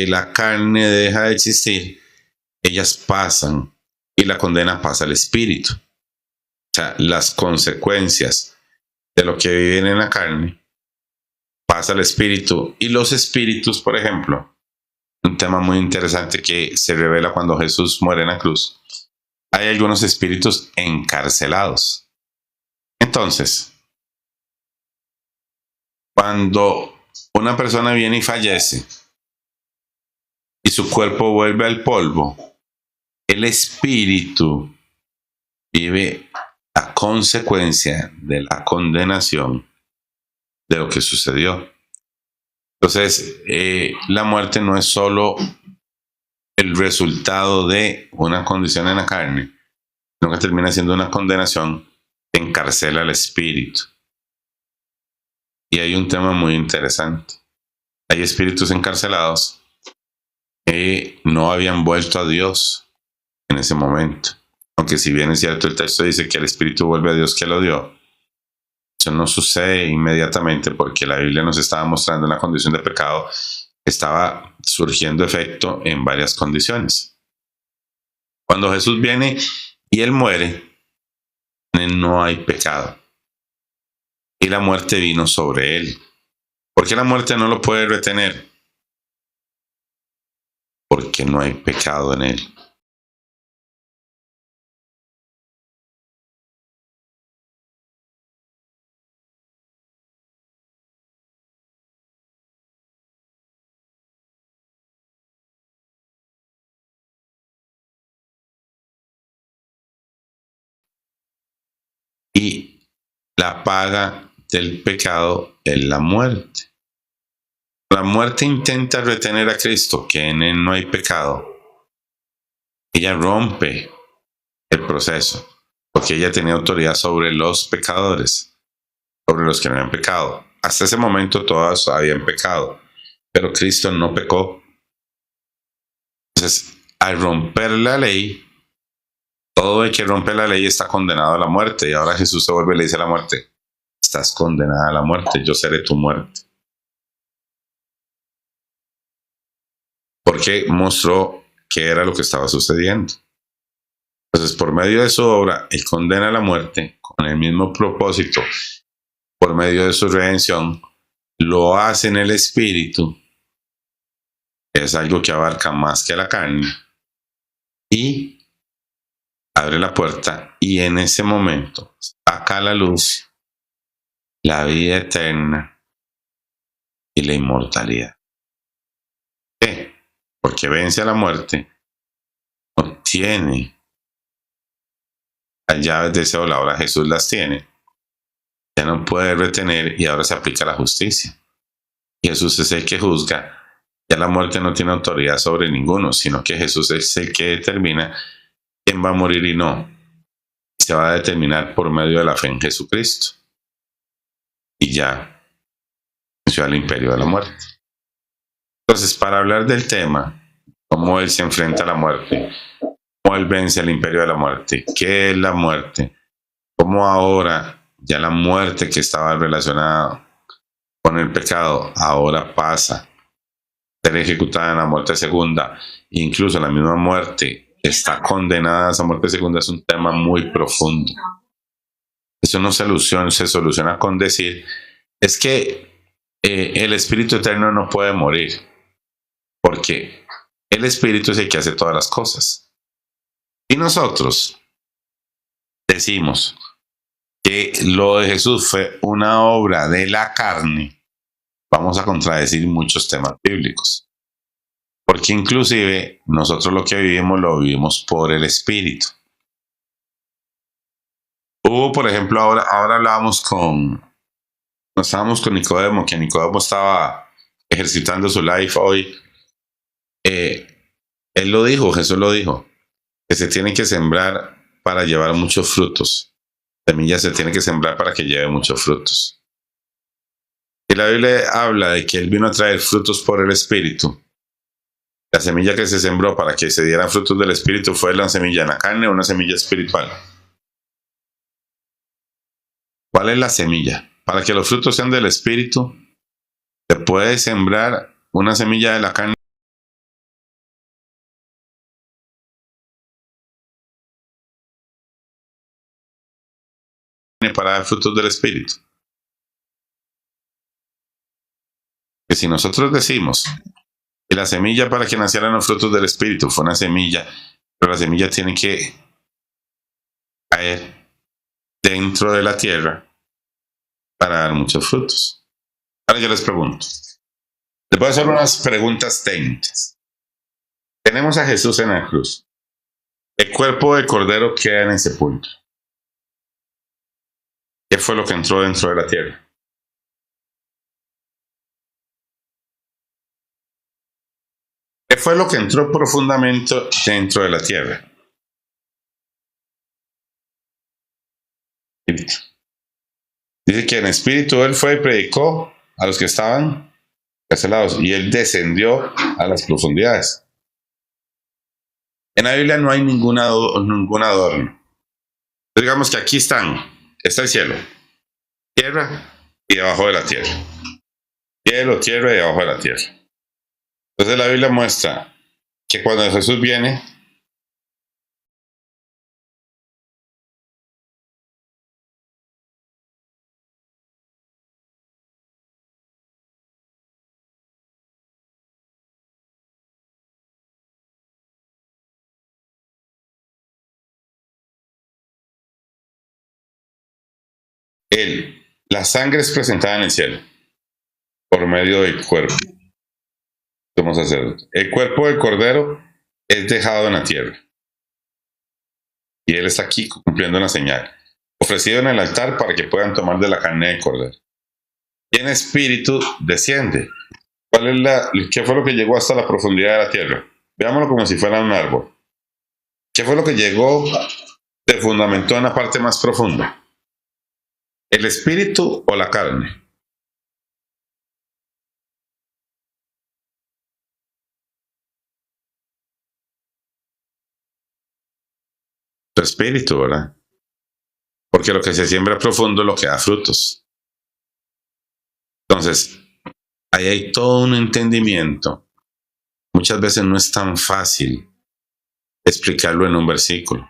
la carne deja de existir, ellas pasan y la condena pasa al espíritu. O sea, las consecuencias de lo que viven en la carne pasa al espíritu. Y los espíritus, por ejemplo, un tema muy interesante que se revela cuando Jesús muere en la cruz. Hay algunos espíritus encarcelados. Entonces, cuando una persona viene y fallece y su cuerpo vuelve al polvo, el espíritu vive la consecuencia de la condenación de lo que sucedió. Entonces, la muerte no es solo el resultado de una condición en la carne, sino que termina siendo una condenación que encarcela al espíritu. Y hay un tema muy interesante. Hay espíritus encarcelados que no habían vuelto a Dios en ese momento. Aunque si bien es cierto el texto dice que el espíritu vuelve a Dios que lo dio, eso no sucede inmediatamente porque la Biblia nos estaba mostrando una condición de pecado que estaba surgiendo efecto en varias condiciones. Cuando Jesús viene y Él muere, en Él no hay pecado. Y la muerte vino sobre Él. ¿Por qué la muerte no lo puede retener? Porque no hay pecado en Él. Y la paga del pecado es la muerte. La muerte intenta retener a Cristo, que en Él no hay pecado, ella rompe el proceso, porque ella tenía autoridad sobre los pecadores, sobre los que no habían pecado. Hasta ese momento todos habían pecado, pero Cristo no pecó. Entonces, al romper la ley, todo el que rompe la ley está condenado a la muerte. Y ahora Jesús se vuelve y le dice a la muerte: estás condenada a la muerte, yo seré tu muerte. Porque mostró qué era lo que estaba sucediendo. Entonces, por medio de su obra, Él condena a la muerte con el mismo propósito. Por medio de su redención, lo hace en el Espíritu, que es algo que abarca más que la carne, y abre la puerta, y en ese momento saca a la luz la vida eterna y la inmortalidad. ¿Por qué? Porque vence a la muerte, obtiene las llaves de ese volador, ahora Jesús las tiene, ya no puede retener y ahora se aplica la justicia. Y Jesús es el que juzga. Ya la muerte no tiene autoridad sobre ninguno, sino que Jesús es el que determina quién va a morir y no. Y se va a determinar por medio de la fe en Jesucristo. Y ya venció al imperio de la muerte. Entonces, para hablar del tema, cómo Él se enfrenta a la muerte, cómo Él vence al imperio de la muerte, qué es la muerte, cómo ahora ya la muerte que estaba relacionada con el pecado ahora pasa a ser ejecutada en la muerte segunda, incluso la misma muerte está condenada a esa muerte segunda. Es un tema muy profundo. Eso no se soluciona con decir, es que el Espíritu Eterno no puede morir, porque el Espíritu es el que hace todas las cosas. Y nosotros decimos que lo de Jesús fue una obra de la carne, vamos a contradecir muchos temas bíblicos. Porque inclusive nosotros lo que vivimos por el Espíritu. Hubo, por ejemplo, ahora estábamos con Nicodemo, que Nicodemo estaba ejercitando su life hoy. Él lo dijo, Jesús lo dijo, que se tiene que sembrar para llevar muchos frutos. Semillas se tiene que sembrar para que lleve muchos frutos. Y la Biblia habla de que Él vino a traer frutos por el Espíritu. La semilla que se sembró para que se dieran frutos del Espíritu fue la semilla en la carne o una semilla espiritual. ¿Cuál es la semilla? Para que los frutos sean del Espíritu, se puede sembrar una semilla de la carne para dar frutos del Espíritu. Que si nosotros decimos que la semilla para que nacieran los frutos del Espíritu fue una semilla, pero la semilla tiene que caer dentro de la tierra para dar muchos frutos. Ahora yo les pregunto, les voy a hacer unas preguntas técnicas. Tenemos a Jesús en la cruz. El cuerpo del Cordero queda en ese punto. ¿Qué fue lo que entró dentro de la tierra? ¿Qué fue lo que entró profundamente dentro de la tierra? Dice que en espíritu Él fue y predicó a los que estaban cancelados y Él descendió a las profundidades. En la Biblia no hay ningún adorno. Digamos que aquí está el cielo, tierra y debajo de la tierra. Cielo, tierra y debajo de la tierra. Entonces la Biblia muestra que cuando Jesús viene, la sangre es presentada en el cielo por medio del cuerpo. Somos sacerdotes. El cuerpo del Cordero es dejado en la tierra. Y Él está aquí cumpliendo una señal, ofrecido en el altar para que puedan tomar de la carne del Cordero. Y en espíritu desciende. ¿Qué fue lo que llegó hasta la profundidad de la tierra? Veámoslo como si fuera un árbol. ¿Qué fue lo que llegó, te fundamentó en la parte más profunda? ¿El espíritu o la carne? Tu espíritu, ¿verdad? Porque lo que se siembra profundo es lo que da frutos. Entonces, ahí hay todo un entendimiento. Muchas veces no es tan fácil explicarlo en un versículo.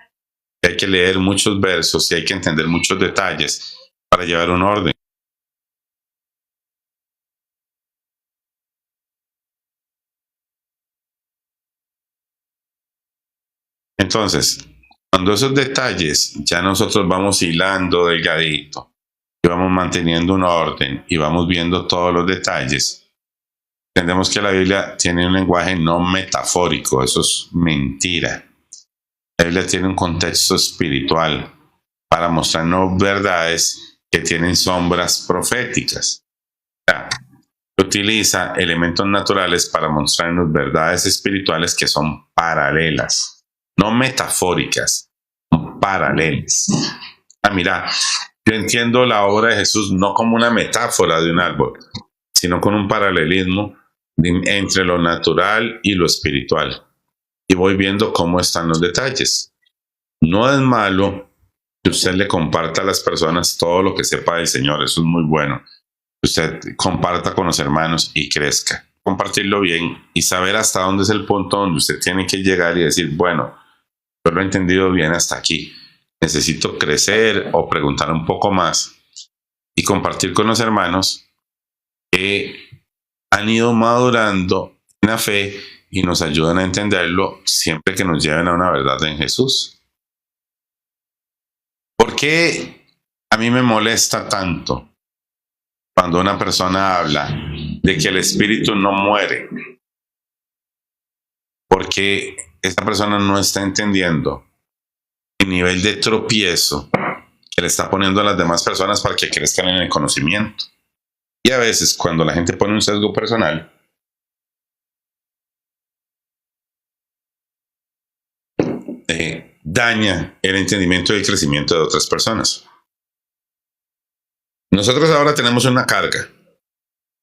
Hay que leer muchos versos y hay que entender muchos detalles para llevar un orden. Entonces, cuando esos detalles ya nosotros vamos hilando delgadito y vamos manteniendo un orden y vamos viendo todos los detalles, entendemos que la Biblia tiene un lenguaje no metafórico, eso es mentira. La Biblia tiene un contexto espiritual para mostrarnos verdades que tienen sombras proféticas. O sea, utiliza elementos naturales para mostrarnos verdades espirituales que son paralelas, no metafóricas, son paralelas. Mira, yo entiendo la obra de Jesús no como una metáfora de un árbol, sino con un paralelismo entre lo natural y lo espiritual. Y voy viendo cómo están los detalles. No es malo que usted le comparta a las personas todo lo que sepa del Señor, eso es muy bueno. Usted comparta con los hermanos y crezca. Compartirlo bien y saber hasta dónde es el punto donde usted tiene que llegar y decir, bueno, yo lo he entendido bien hasta aquí. Necesito crecer o preguntar un poco más y compartir con los hermanos que han ido madurando en la fe y nos ayudan a entenderlo siempre que nos lleven a una verdad en Jesús. ¿Por qué a mí me molesta tanto cuando una persona habla de que el espíritu no muere? Porque esa persona no está entendiendo el nivel de tropiezo que le está poniendo a las demás personas para que crezcan en el conocimiento. Y a veces cuando la gente pone un sesgo personal, daña el entendimiento y el crecimiento de otras personas. Nosotros ahora tenemos una carga.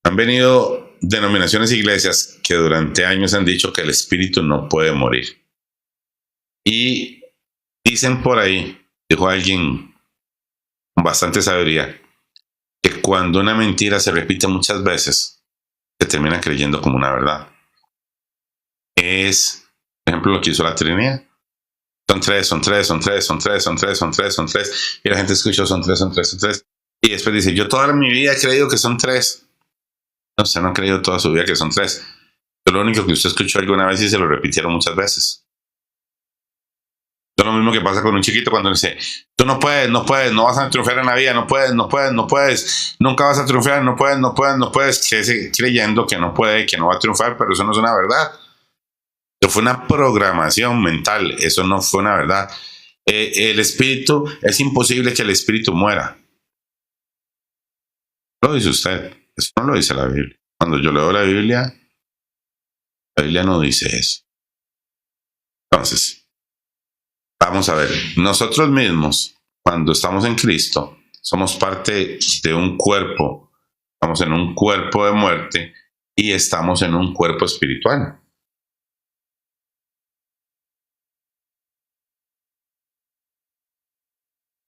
Han venido denominaciones e iglesias que durante años han dicho que el espíritu no puede morir. Y dicen por ahí, dijo alguien con bastante sabiduría, que cuando una mentira se repite muchas veces, se termina creyendo como una verdad. Es, por ejemplo, lo que hizo la Trinidad. Son tres, son tres, son tres, son tres, son tres, son tres, son tres. Y la gente escuchó, son tres, son tres, son tres. Y después dice, yo toda mi vida he creído que son tres. No, usted no ha creído toda su vida que son tres. Pero lo único que usted escuchó alguna vez y se lo repitieron muchas veces. Es lo mismo que pasa con un chiquito cuando dice, tú no puedes, no puedes, no vas a triunfar en la vida, no puedes, no puedes, no puedes, nunca vas a triunfar, no puedes, no puedes, no puedes, creyendo que no puede, que no va a triunfar, pero eso no es una verdad. Eso fue una programación mental, eso no fue una verdad. El espíritu, es imposible que el espíritu muera. Lo dice usted, eso no lo dice la Biblia. Cuando yo leo la Biblia no dice eso. Entonces, vamos a ver, nosotros mismos, cuando estamos en Cristo, somos parte de un cuerpo, estamos en un cuerpo de muerte y estamos en un cuerpo espiritual.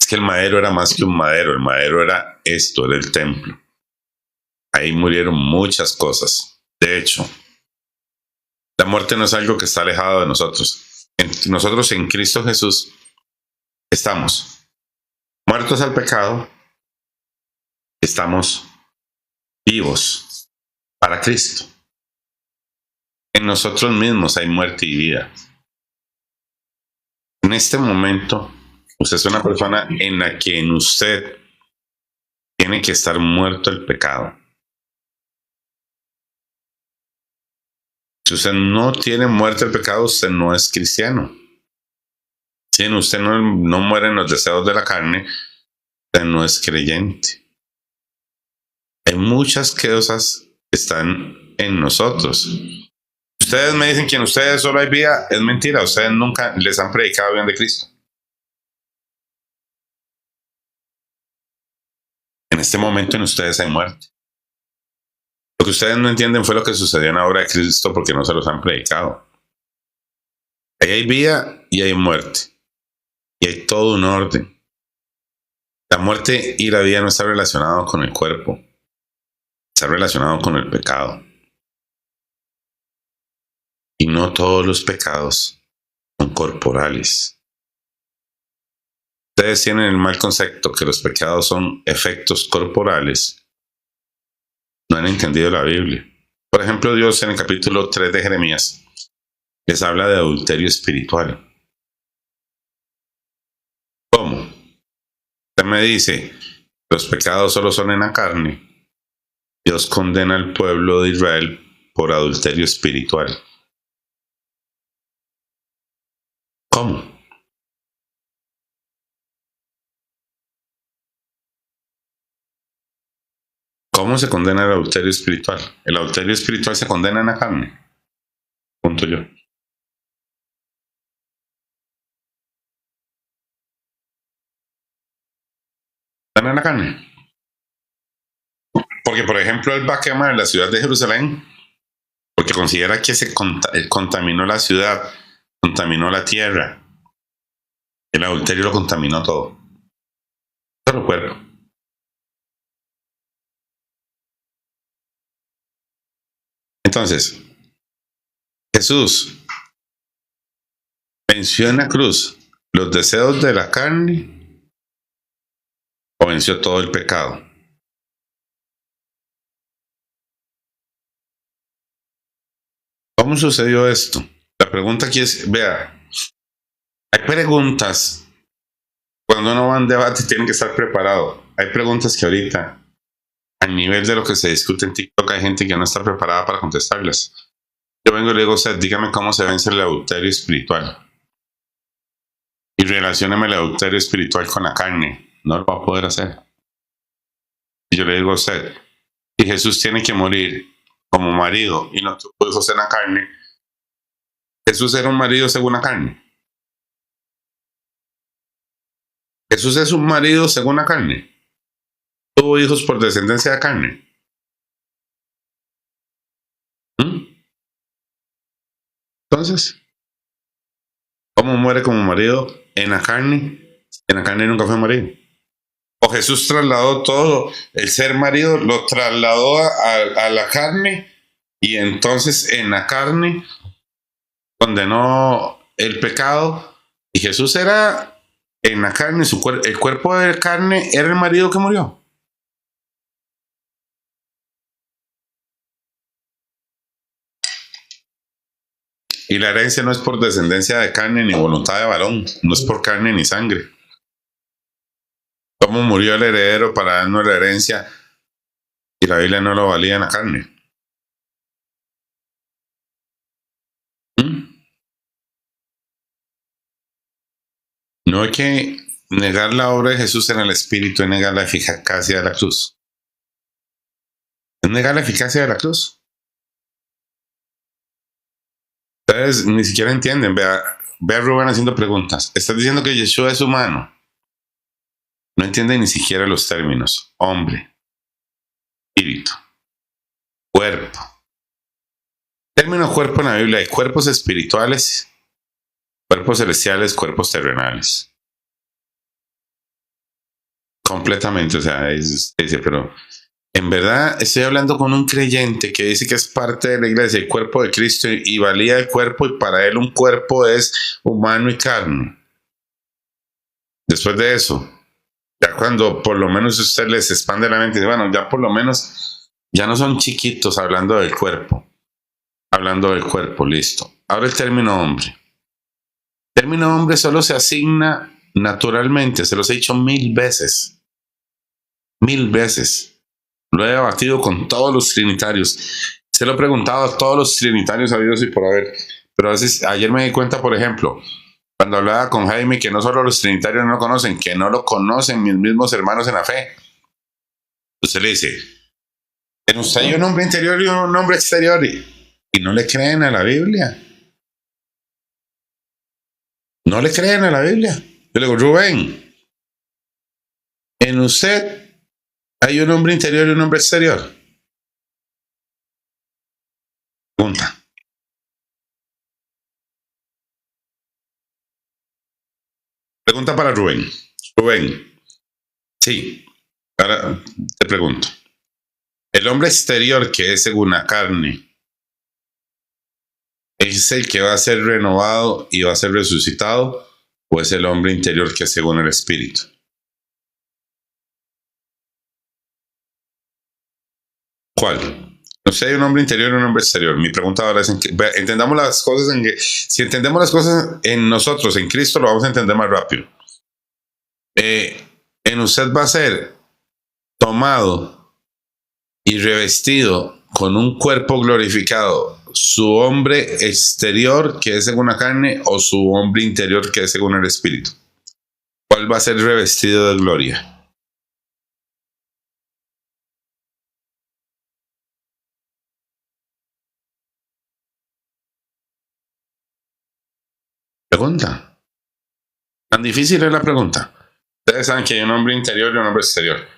Es que el madero era más que un madero, el madero era esto, era el templo. Ahí murieron muchas cosas. De hecho, la muerte no es algo que está alejado de nosotros. Nosotros en Cristo Jesús estamos muertos al pecado, estamos vivos para Cristo. En nosotros mismos hay muerte y vida. En este momento, usted es una persona en la que en usted tiene que estar muerto el pecado. Si usted no tiene muerte el pecado, usted no es cristiano. Si usted no muere en los deseos de la carne, usted no es creyente. Hay muchas cosas que están en nosotros. Ustedes me dicen que en ustedes solo hay vida, es mentira. Ustedes nunca les han predicado bien de Cristo. En este momento en ustedes hay muerte. Lo que ustedes no entienden fue lo que sucedió en la obra de Cristo porque no se los han predicado. Ahí hay vida y hay muerte. Y hay todo un orden. La muerte y la vida no están relacionados con el cuerpo. Está relacionado con el pecado. Y no todos los pecados son corporales. Ustedes tienen el mal concepto que los pecados son efectos corporales. No han entendido la Biblia. Por ejemplo, Dios en el capítulo 3 de Jeremías les habla de adulterio espiritual. ¿Cómo? Usted me dice, los pecados solo son en la carne. Dios condena al pueblo de Israel por adulterio espiritual. ¿Cómo? ¿Cómo se condena el adulterio espiritual? El adulterio espiritual se condena en la carne. Punto yo. ¿Están en la carne? Porque, por ejemplo, él va a quemar la ciudad de Jerusalén porque considera que contaminó la ciudad, contaminó la tierra. El adulterio lo contaminó todo. Solo cuerpo. Entonces, Jesús venció en la cruz los deseos de la carne o venció todo el pecado. ¿Cómo sucedió esto? La pregunta aquí es, vea, hay preguntas, cuando uno va a un debate tiene que estar preparado. Hay preguntas que ahorita, a nivel de lo que se discute en TikTok, hay gente que no está preparada para contestarlas. Yo vengo y le digo, o sea, dígame cómo se vence el adulterio espiritual. Y relacióneme el adulterio espiritual con la carne. No lo va a poder hacer. Y yo le digo a usted, si Jesús tiene que morir como marido y no tuvo hijos en la carne, Jesús era un marido según la carne. Jesús es un marido según la carne. Tuvo hijos por descendencia de carne. Entonces, ¿cómo muere como marido en la carne? En la carne nunca fue marido. O Jesús trasladó todo, el ser marido lo trasladó a la carne y entonces en la carne condenó el pecado y Jesús era en la carne, el cuerpo de carne era el marido que murió. Y la herencia no es por descendencia de carne ni voluntad de varón, no es por carne ni sangre. ¿Cómo murió el heredero para darnos la herencia y la Biblia no lo valía en la carne? No hay que negar la obra de Jesús en el Espíritu, es negar la eficacia de la cruz. Es negar la eficacia de la cruz. Ustedes ni siquiera entienden. Vea a Rubén haciendo preguntas. Estás diciendo que Yeshua es humano. No entiende ni siquiera los términos. Hombre, espíritu, cuerpo. Término cuerpo en la Biblia hay cuerpos espirituales, cuerpos celestiales, cuerpos terrenales. Completamente, o sea, dice, pero en verdad estoy hablando con un creyente que dice que es parte de la iglesia, el cuerpo de Cristo, y valía el cuerpo, y para él un cuerpo es humano y carne. Después de eso, ya cuando por lo menos usted les expande la mente, bueno, ya por lo menos ya no son chiquitos hablando del cuerpo, listo. Ahora el término hombre. El término hombre solo se asigna naturalmente, se los he dicho 1000 veces. 1000 veces. Lo he debatido con todos los trinitarios. Se lo he preguntado a todos los trinitarios habidos y por haber. Pero a veces, ayer me di cuenta, por ejemplo, cuando hablaba con Jaime, que no solo los trinitarios no lo conocen, que no lo conocen mis mismos hermanos en la fe. Usted le dice, en usted hay un hombre interior y un hombre exterior. Y y no le creen a la Biblia. No le creen a la Biblia. Yo le digo, Rubén, en usted hay un hombre interior y un hombre exterior. Pregunta. Pregunta para Rubén. Rubén, sí, ahora te pregunto. El hombre exterior que es según la carne, ¿es el que va a ser renovado y va a ser resucitado? ¿O es el hombre interior que es según el Espíritu? ¿Cuál? No sé, hay un hombre interior y un hombre exterior. Mi pregunta ahora es, entendamos las cosas en que, si entendemos las cosas en nosotros, en Cristo, lo vamos a entender más rápido. En usted va a ser tomado y revestido con un cuerpo glorificado, su hombre exterior que es según la carne o su hombre interior que es según el Espíritu. ¿Cuál va a ser revestido de gloria? Pregunta. Tan difícil es la pregunta. Ustedes saben que hay un hombre interior y un hombre exterior.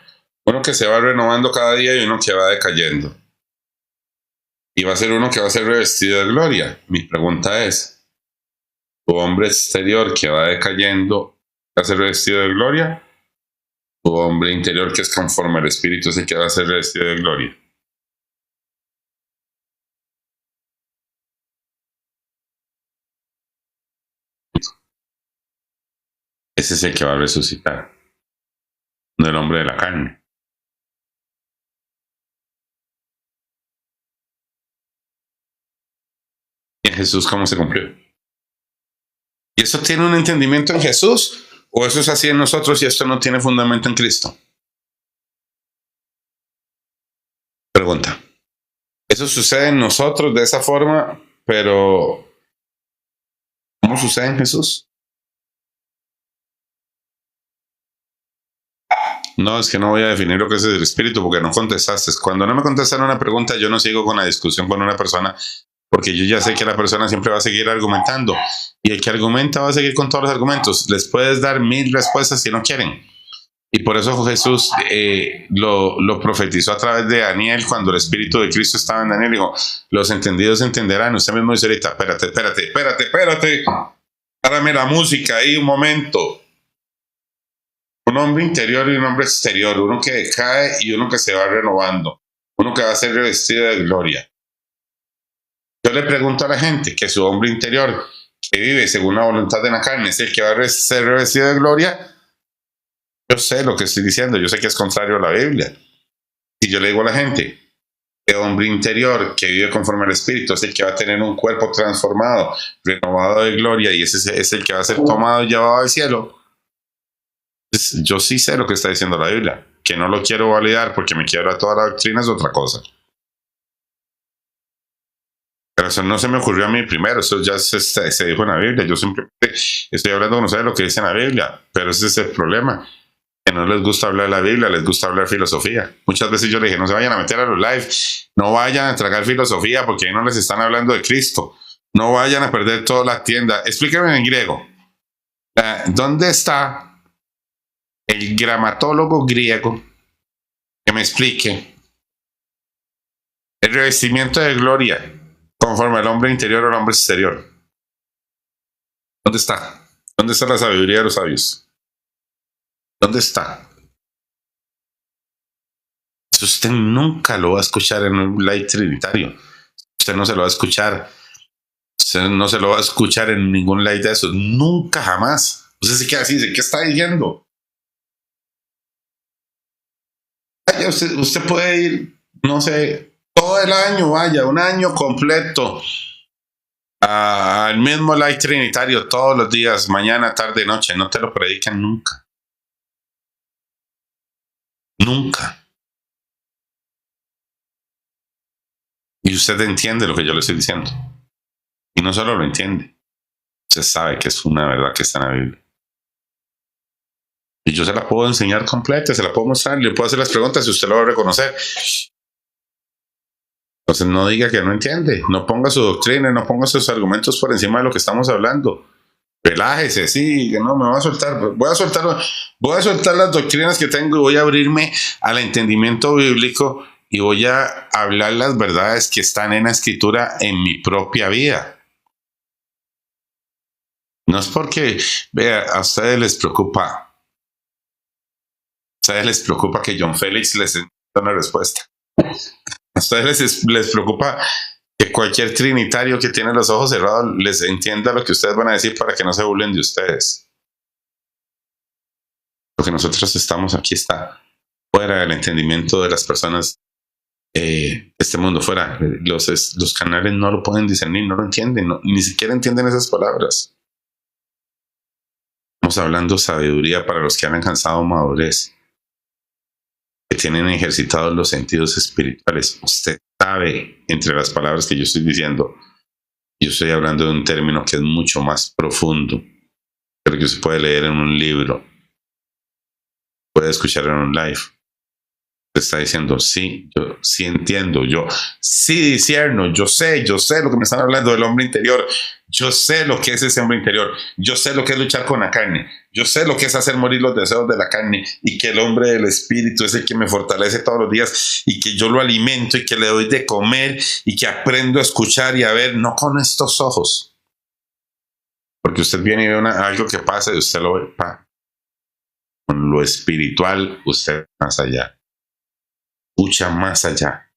Uno que se va renovando cada día y uno que va decayendo. Y va a ser uno que va a ser revestido de gloria. Mi pregunta es, ¿tu hombre exterior que va decayendo va a ser revestido de gloria? ¿Tu hombre interior que es conforme al Espíritu es el que va a ser revestido de gloria? Ese es el que va a resucitar, no el hombre de la carne. ¿Y en Jesús cómo se cumplió? ¿Y eso tiene un entendimiento en Jesús? ¿O eso es así en nosotros y esto no tiene fundamento en Cristo? Pregunta. Eso sucede en nosotros de esa forma, pero ¿cómo sucede en Jesús? No, es que no voy a definir lo que es el espíritu porque no contestaste. Cuando no me contestan una pregunta, yo no sigo con la discusión con una persona porque yo ya sé que la persona siempre va a seguir argumentando y el que argumenta va a seguir con todos los argumentos. Les puedes dar 1000 respuestas si no quieren. Y por eso Jesús lo profetizó a través de Daniel cuando el Espíritu de Cristo estaba en Daniel. Dijo, los entendidos entenderán. Usted mismo dice ahorita, espérate. Párame la música ahí un momento. Un hombre interior y un hombre exterior. Uno que decae y uno que se va renovando. Uno que va a ser revestido de gloria. Yo le pregunto a la gente que su hombre interior, que vive según la voluntad de la carne, es el que va a ser revestido de gloria. Yo sé lo que estoy diciendo, yo sé que es contrario a la Biblia. Si yo le digo a la gente, el hombre interior que vive conforme al Espíritu es el que va a tener un cuerpo transformado, renovado de gloria, y ese es el que va a ser tomado y llevado al cielo, pues yo sí sé lo que está diciendo la Biblia. Que no lo quiero validar porque me quiebra toda la doctrina es otra cosa. Pero eso no se me ocurrió a mí primero, eso ya se dijo en la Biblia. Yo simplemente estoy hablando con ustedes de lo que dice en la Biblia, pero ese es el problema. Que no les gusta hablar la Biblia, les gusta hablar filosofía. Muchas veces yo le dije, no se vayan a meter a los live, no vayan a tragar filosofía porque ahí no les están hablando de Cristo. No vayan a perder toda la tienda. Explíquenme en griego. ¿Dónde está el gramatólogo griego que me explique el revestimiento de gloria conforme al hombre interior o al hombre exterior? ¿Dónde está? ¿Dónde está la sabiduría de los sabios? ¿Dónde está? Eso usted nunca lo va a escuchar en un live trinitario. Usted no se lo va a escuchar. Usted no se lo va a escuchar en ningún live de eso. Nunca, jamás. Usted se queda así, dice, ¿qué está diciendo? Vaya, usted puede ir, no sé, todo el año, vaya, un año completo al mismo live trinitario todos los días, mañana, tarde, noche. No te lo predican nunca. Nunca. Y usted entiende lo que yo le estoy diciendo. Y no solo lo entiende, usted sabe que es una verdad que está en la Biblia. Y yo se la puedo enseñar completa, se la puedo mostrar, le puedo hacer las preguntas y usted lo va a reconocer. Entonces no diga que no entiende, no ponga su doctrina, no ponga sus argumentos por encima de lo que estamos hablando. Relájese, sí, que no me voy a soltar, voy a soltar las doctrinas que tengo y voy a abrirme al entendimiento bíblico y voy a hablar las verdades que están en la escritura en mi propia vida. No es porque, vea, a ustedes les preocupa que John Félix les dé una respuesta. A ustedes les preocupa que cualquier trinitario que tiene los ojos cerrados les entienda lo que ustedes van a decir para que no se burlen de ustedes. Lo que nosotros estamos aquí está fuera del entendimiento de las personas de este mundo, fuera. Los canales no lo pueden discernir, no lo entienden, ni siquiera entienden esas palabras. Estamos hablando sabiduría para los que han alcanzado madurez, que tienen ejercitados los sentidos espirituales. Usted sabe, entre las palabras que yo estoy diciendo, yo estoy hablando de un término que es mucho más profundo, pero que se puede leer en un libro, puede escuchar en un live. Te está diciendo, sí, yo sí entiendo, yo sí discierno, yo sé lo que me están hablando del hombre interior, yo sé lo que es ese hombre interior, yo sé lo que es luchar con la carne, yo sé lo que es hacer morir los deseos de la carne y que el hombre del espíritu es el que me fortalece todos los días y que yo lo alimento y que le doy de comer y que aprendo a escuchar y a ver, no con estos ojos, porque usted viene y ve algo que pasa y usted lo ve, con lo espiritual usted más allá. Escucha más allá,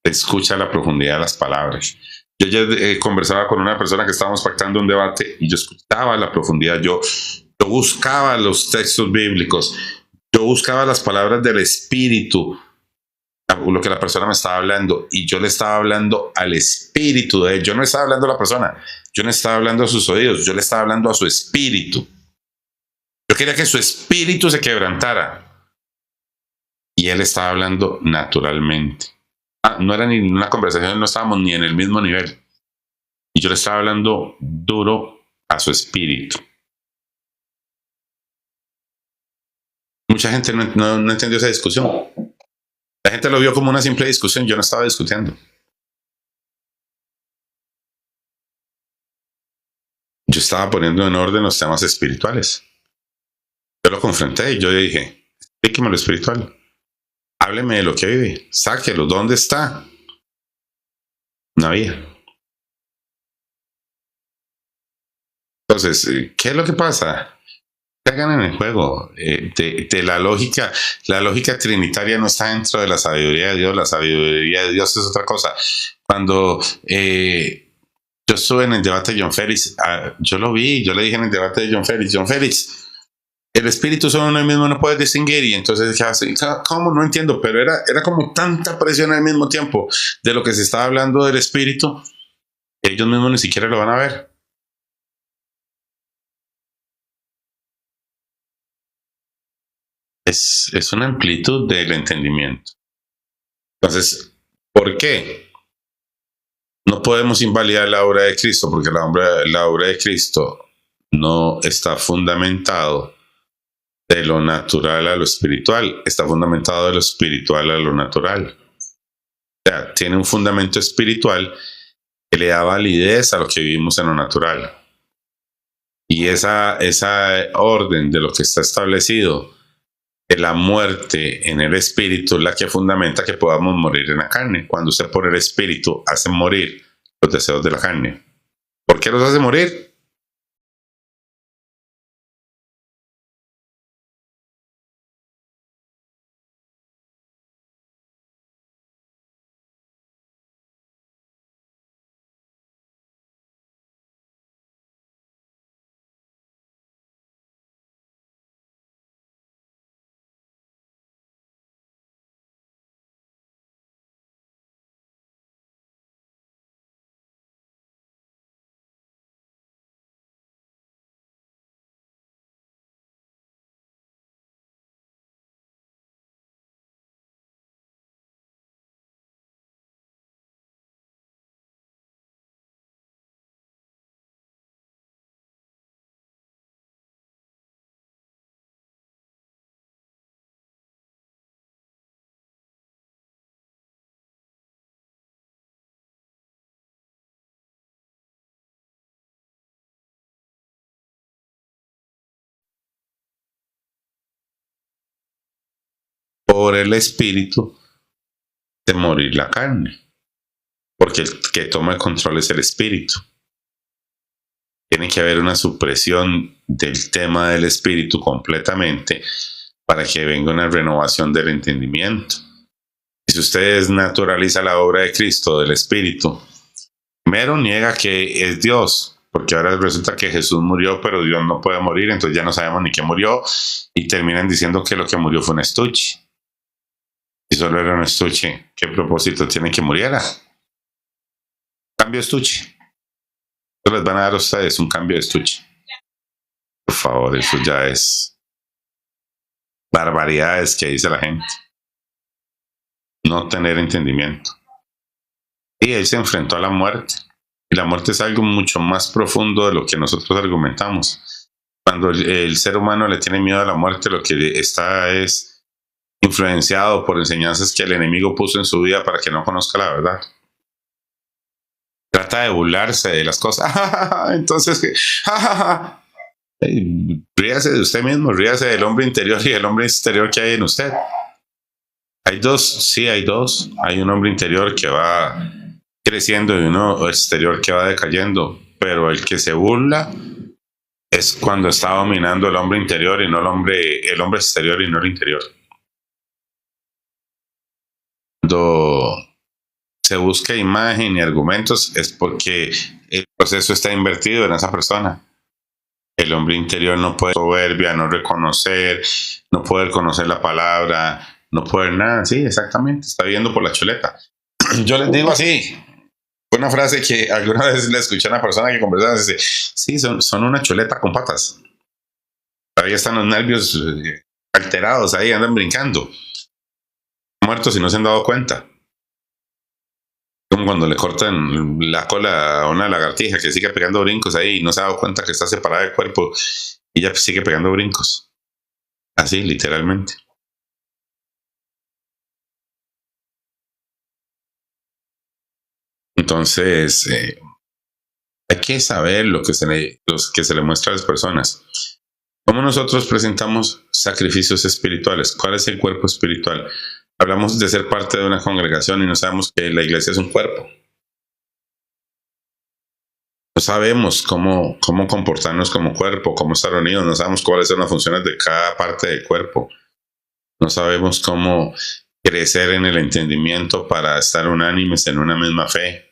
escucha la profundidad de las palabras. Yo ya conversaba con una persona que estábamos pactando un debate y yo escuchaba la profundidad, yo buscaba los textos bíblicos, yo buscaba las palabras del Espíritu, lo que la persona me estaba hablando, y yo le estaba hablando al Espíritu de él. Yo no estaba hablando a la persona, yo no estaba hablando a sus oídos, yo le estaba hablando a su espíritu. Yo quería que su espíritu se quebrantara. Y él estaba hablando naturalmente. No era ni una conversación, no estábamos ni en el mismo nivel. Y yo le estaba hablando duro a su espíritu. Mucha gente no entendió esa discusión. La gente lo vio como una simple discusión. Yo no estaba discutiendo. Yo estaba poniendo en orden los temas espirituales. Yo lo confronté y yo le dije, explíqueme lo espiritual. Hábleme de lo que vive. Sáquelo. ¿Dónde está? No había. Entonces, ¿qué es lo que pasa? Hagan en el juego de la lógica trinitaria no está dentro de la sabiduría de Dios. La sabiduría de Dios es otra cosa. Cuando yo estuve en el debate de John Félix, yo lo vi, yo le dije en el debate de John Félix, el espíritu son uno mismo, no puedes distinguir. Y entonces ¿cómo? No entiendo, pero era como tanta presión al mismo tiempo de lo que se estaba hablando del espíritu, ellos mismos ni siquiera lo van a ver. Es una amplitud del entendimiento. Entonces, ¿por qué? No podemos invalidar la obra de Cristo porque la obra de Cristo no está fundamentado de lo natural a lo espiritual, está fundamentado de lo espiritual a lo natural. O sea, tiene un fundamento espiritual que le da validez a lo que vivimos en lo natural. Y esa orden de lo que está establecido de la muerte en el espíritu es la que fundamenta que podamos morir en la carne. Cuando usted por el espíritu hace morir los deseos de la carne. ¿Por qué los hace morir? por el espíritu de morir la carne. Porque el que toma el control es el espíritu. Tiene que haber una supresión del tema del espíritu completamente para que venga una renovación del entendimiento. Y si usted naturaliza la obra de Cristo, del espíritu, primero niega que es Dios, porque ahora resulta que Jesús murió, pero Dios no puede morir, entonces ya no sabemos ni qué murió, y terminan diciendo que lo que murió fue un estuche. Si solo era un estuche, ¿qué propósito tiene que muriera? Cambio de estuche. Les van a dar a ustedes un cambio de estuche. Por favor, eso ya es barbaridades que dice la gente. No tener entendimiento. Y él se enfrentó a la muerte. Y la muerte es algo mucho más profundo de lo que nosotros argumentamos. Cuando el ser humano le tiene miedo a la muerte, lo que está es influenciado por enseñanzas que el enemigo puso en su vida para que no conozca la verdad. Trata de burlarse de las cosas. Entonces, ríase de usted mismo, ríase del hombre interior y del hombre exterior que hay en usted. Hay dos, sí, hay dos. Hay un hombre interior que va creciendo y uno exterior que va decayendo, pero el que se burla es cuando está dominando el hombre interior y no el hombre exterior y no el interior. Cuando se busca imagen y argumentos es porque el proceso está invertido en esa persona. El hombre interior no puede soberbia, no reconocer, no poder conocer la palabra, no poder nada. Sí, exactamente, está viendo por la chuleta. Yo les digo así, una frase que alguna vez le escuché a una persona que conversaba, dice, sí, son una chuleta con patas. Ahí están los nervios alterados, ahí andan brincando. Muertos y no se han dado cuenta. Como cuando le cortan la cola a una lagartija que sigue pegando brincos ahí y no se ha dado cuenta que está separada del cuerpo y ya sigue pegando brincos. Así, literalmente. Entonces, hay que saber lo que se le muestra a las personas. ¿Cómo nosotros presentamos sacrificios espirituales? ¿Cuál es el cuerpo espiritual? Hablamos de ser parte de una congregación y no sabemos que la iglesia es un cuerpo. No sabemos cómo comportarnos como cuerpo, cómo estar unidos, no sabemos cuáles son las funciones de cada parte del cuerpo. No sabemos cómo crecer en el entendimiento para estar unánimes en una misma fe.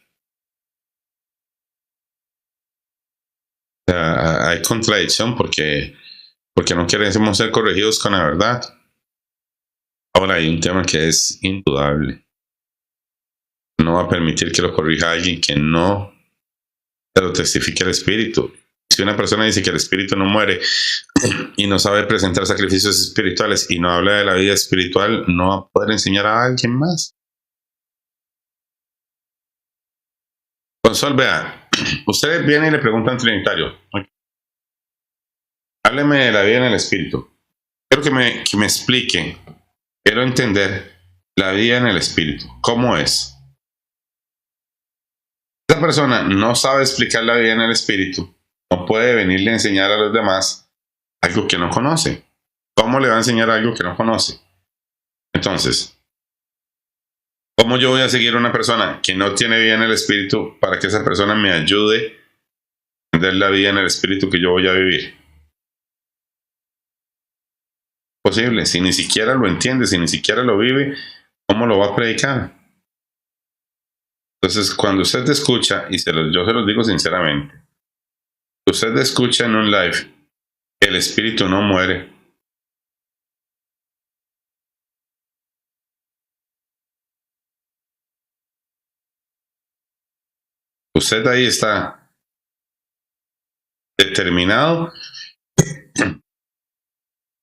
O sea, hay contradicción porque no queremos ser corregidos con la verdad. Ahora hay un tema que es indudable. No va a permitir que lo corrija alguien que no te lo testifique el espíritu. Si una persona dice que el espíritu no muere y no sabe presentar sacrificios espirituales y no habla de la vida espiritual, no va a poder enseñar a alguien más. Consol, vea, usted viene y le pregunta a un trinitario, hábleme de la vida en el espíritu. Quiero que me explique, quiero entender la vida en el espíritu, ¿cómo es? Esa persona no sabe explicar la vida en el espíritu, no puede venirle a enseñar a los demás algo que no conoce. ¿Cómo le va a enseñar algo que no conoce? Entonces, ¿cómo yo voy a seguir a una persona que no tiene vida en el espíritu para que esa persona me ayude a entender la vida en el espíritu que yo voy a vivir? Posible, si ni siquiera lo entiende, si ni siquiera lo vive, ¿cómo lo va a predicar? Entonces, cuando usted escucha, y yo se los digo sinceramente, usted escucha en un live que el espíritu no muere, usted ahí está determinado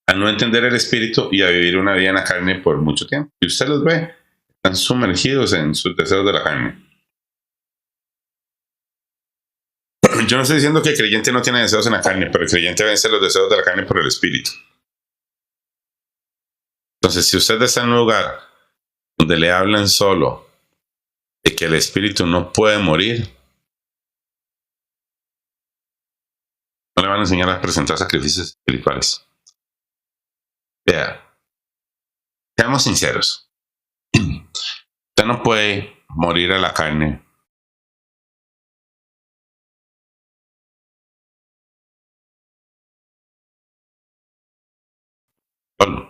a no entender el espíritu y a vivir una vida en la carne por mucho tiempo. Y usted los ve, están sumergidos en sus deseos de la carne. Yo no estoy diciendo que el creyente no tiene deseos en la carne, pero el creyente vence los deseos de la carne por el espíritu. Entonces, si usted está en un lugar donde le hablan solo de que el espíritu no puede morir, no le van a enseñar a presentar sacrificios espirituales. Vea, Seamos sinceros. Usted no puede morir a la carne. Solo.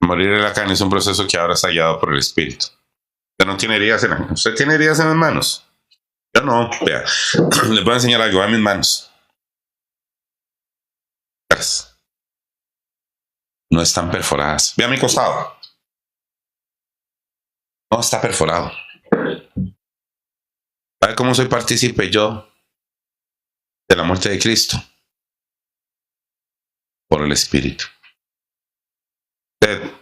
Morir a la carne es un proceso que ahora está guiado por el espíritu. Usted no tiene heridas usted tiene heridas en las manos. Yo no, vea. Les voy a enseñar algo a mis manos. No están perforadas. Vea mi costado. No está perforado. ¿Sabe cómo soy partícipe yo de la muerte de Cristo? Por el Espíritu. Usted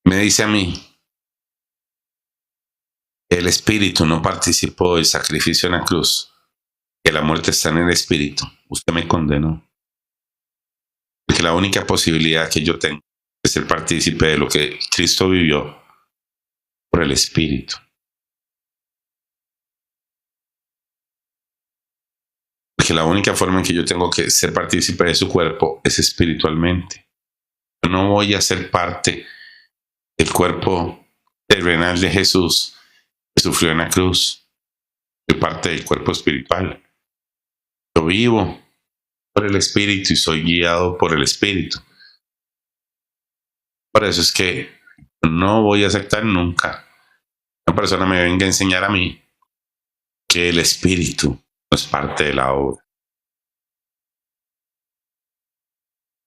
me dice a mí, el Espíritu no participó del sacrificio en la cruz, que la muerte está en el Espíritu. Usted me condenó. Porque la única posibilidad que yo tengo es ser partícipe de lo que Cristo vivió por el Espíritu. Porque la única forma en que yo tengo que ser partícipe de su cuerpo es espiritualmente. Yo no voy a ser parte del cuerpo terrenal de Jesús que sufrió en la cruz. Soy parte del cuerpo espiritual. Yo vivo por el Espíritu y soy guiado por el Espíritu. Por eso es que no voy a aceptar nunca que una persona me venga a enseñar a mí que el Espíritu no es parte de la obra.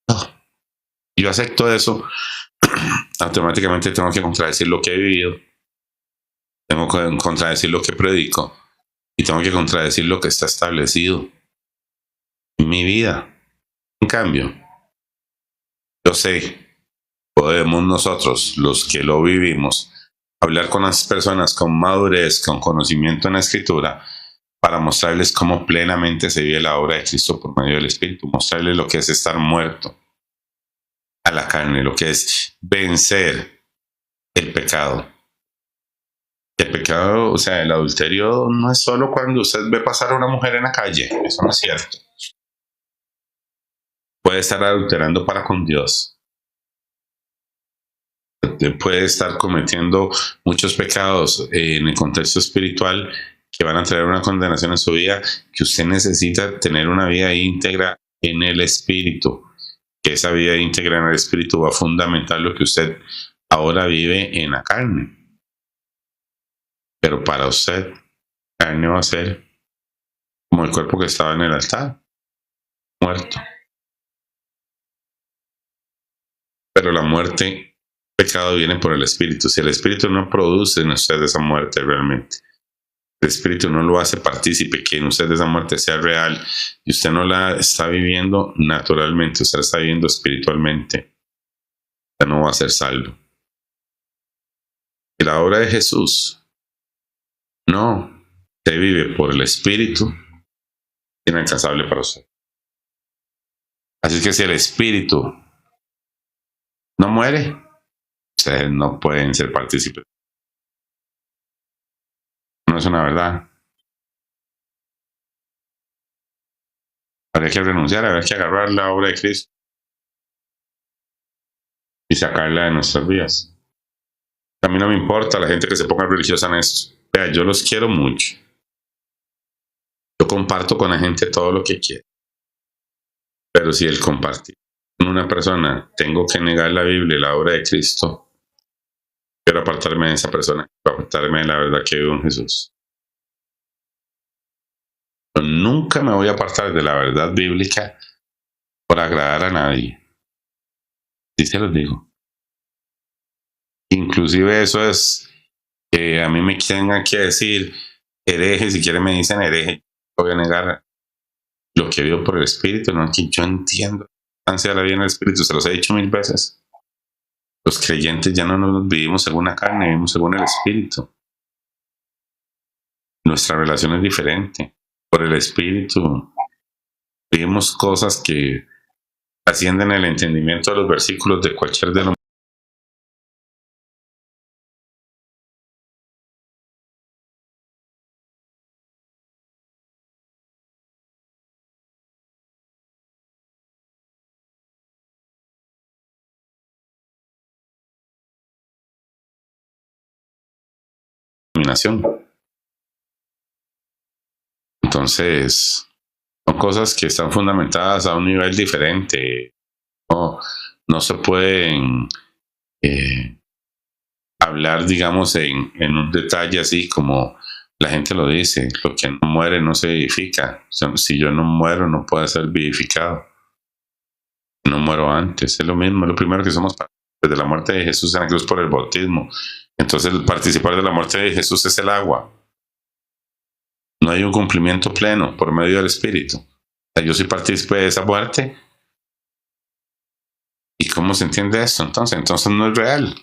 No. Yo acepto eso, automáticamente tengo que contradecir lo que he vivido, tengo que contradecir lo que predico y tengo que contradecir lo que está establecido en mi vida. En cambio, yo sé, podemos nosotros, los que lo vivimos, hablar con las personas con madurez, con conocimiento en la Escritura, para mostrarles cómo plenamente se vive la obra de Cristo por medio del Espíritu, mostrarles lo que es estar muerto a la carne, lo que es vencer el pecado. El pecado, o sea, el adulterio no es solo cuando usted ve pasar a una mujer en la calle, eso no es cierto. Puede estar adulterando para con Dios. Usted puede estar cometiendo muchos pecados en el contexto espiritual que van a traer una condenación en su vida, que usted necesita tener una vida íntegra en el Espíritu, que esa vida íntegra en el Espíritu va a fundamentar lo que usted ahora vive en la carne. Pero para usted, la carne va a ser como el cuerpo que estaba en el altar, muerto. Pero la muerte, el pecado viene por el Espíritu. Si el Espíritu no produce en usted esa muerte realmente, el Espíritu no lo hace partícipe, que en usted esa muerte sea real y usted no la está viviendo naturalmente, usted la está viviendo espiritualmente, usted no va a ser salvo. Y la obra de Jesús no se vive por el Espíritu, inalcanzable para usted. Así que si el Espíritu no muere, ustedes no pueden ser partícipes. No es una verdad. Habría que renunciar, habría que agarrar la obra de Cristo y sacarla de nuestras vidas. A mí no me importa la gente que se ponga religiosa en esto. Vea, yo los quiero mucho. Yo comparto con la gente todo lo que quiero. Pero si el compartir con una persona tengo que negar la Biblia y la obra de Cristo, quiero apartarme de esa persona, quiero apartarme de la verdad que vivo en Jesús. Yo nunca me voy a apartar de la verdad bíblica por agradar a nadie. Sí se los digo. Inclusive eso es que a mí me tengan que decir hereje, si quieren me dicen hereje, voy a negar lo que vivo por el Espíritu, no que yo entiendo la importancia de la vida en el Espíritu, se los he dicho 1000 veces. Los creyentes ya no nos vivimos según la carne, vivimos según el Espíritu. Nuestra relación es diferente. Por el Espíritu vivimos cosas que ascienden el entendimiento de los versículos de cualquier de los dominación. Entonces, son cosas que están fundamentadas a un nivel diferente. No se pueden hablar, digamos, en un detalle así como la gente lo dice: lo que no muere no se vivifica. O sea, si yo no muero, no puedo ser vivificado. No muero antes. Es lo mismo, es lo primero que somos desde la muerte de Jesús en la cruz por el bautismo. Entonces, el participar de la muerte de Jesús es el agua. No hay un cumplimiento pleno por medio del Espíritu. O sea, yo soy partícipe de esa muerte. ¿Y cómo se entiende esto? Entonces no es real.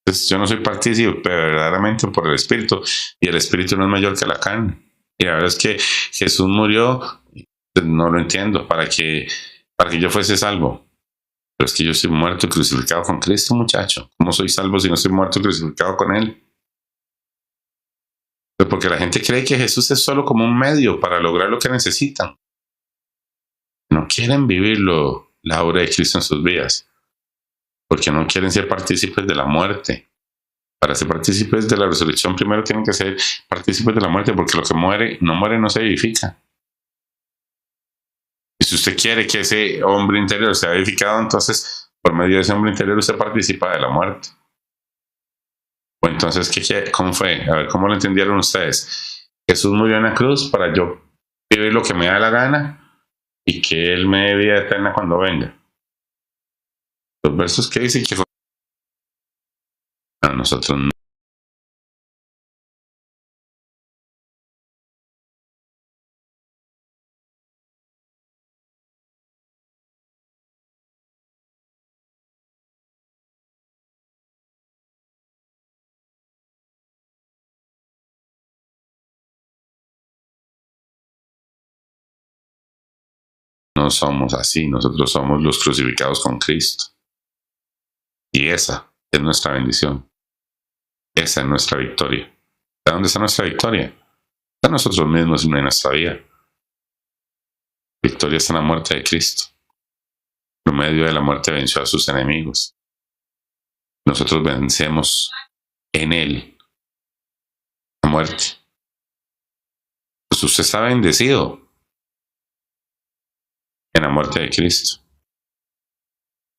Entonces, yo no soy partícipe verdaderamente por el Espíritu, y el Espíritu no es mayor que la carne. Y la verdad es que Jesús murió, no lo entiendo, para que yo fuese salvo. Pero es que yo soy muerto y crucificado con Cristo, muchacho. ¿Cómo soy salvo si no soy muerto y crucificado con Él? Pues porque la gente cree que Jesús es solo como un medio para lograr lo que necesitan. No quieren vivir la obra de Cristo en sus vidas, porque no quieren ser partícipes de la muerte. Para ser partícipes de la resurrección, primero tienen que ser partícipes de la muerte, porque lo que muere no se vivifica. Y si usted quiere que ese hombre interior sea vivificado, entonces por medio de ese hombre interior usted participa de la muerte. O entonces, ¿cómo fue? A ver, ¿cómo lo entendieron ustedes? Jesús murió en la cruz para yo vivir lo que me da la gana y que Él me dé vida eterna cuando venga. Los versos que dicen que fue a nosotros no somos así. Nosotros somos los crucificados con Cristo. Y esa es nuestra bendición. Esa es nuestra victoria. ¿De dónde está nuestra victoria? Está en nosotros mismos y en nuestra vida. La victoria está en la muerte de Cristo. Por medio de la muerte venció a sus enemigos. Nosotros vencemos en Él la muerte. Pues usted está bendecido en la muerte de Cristo,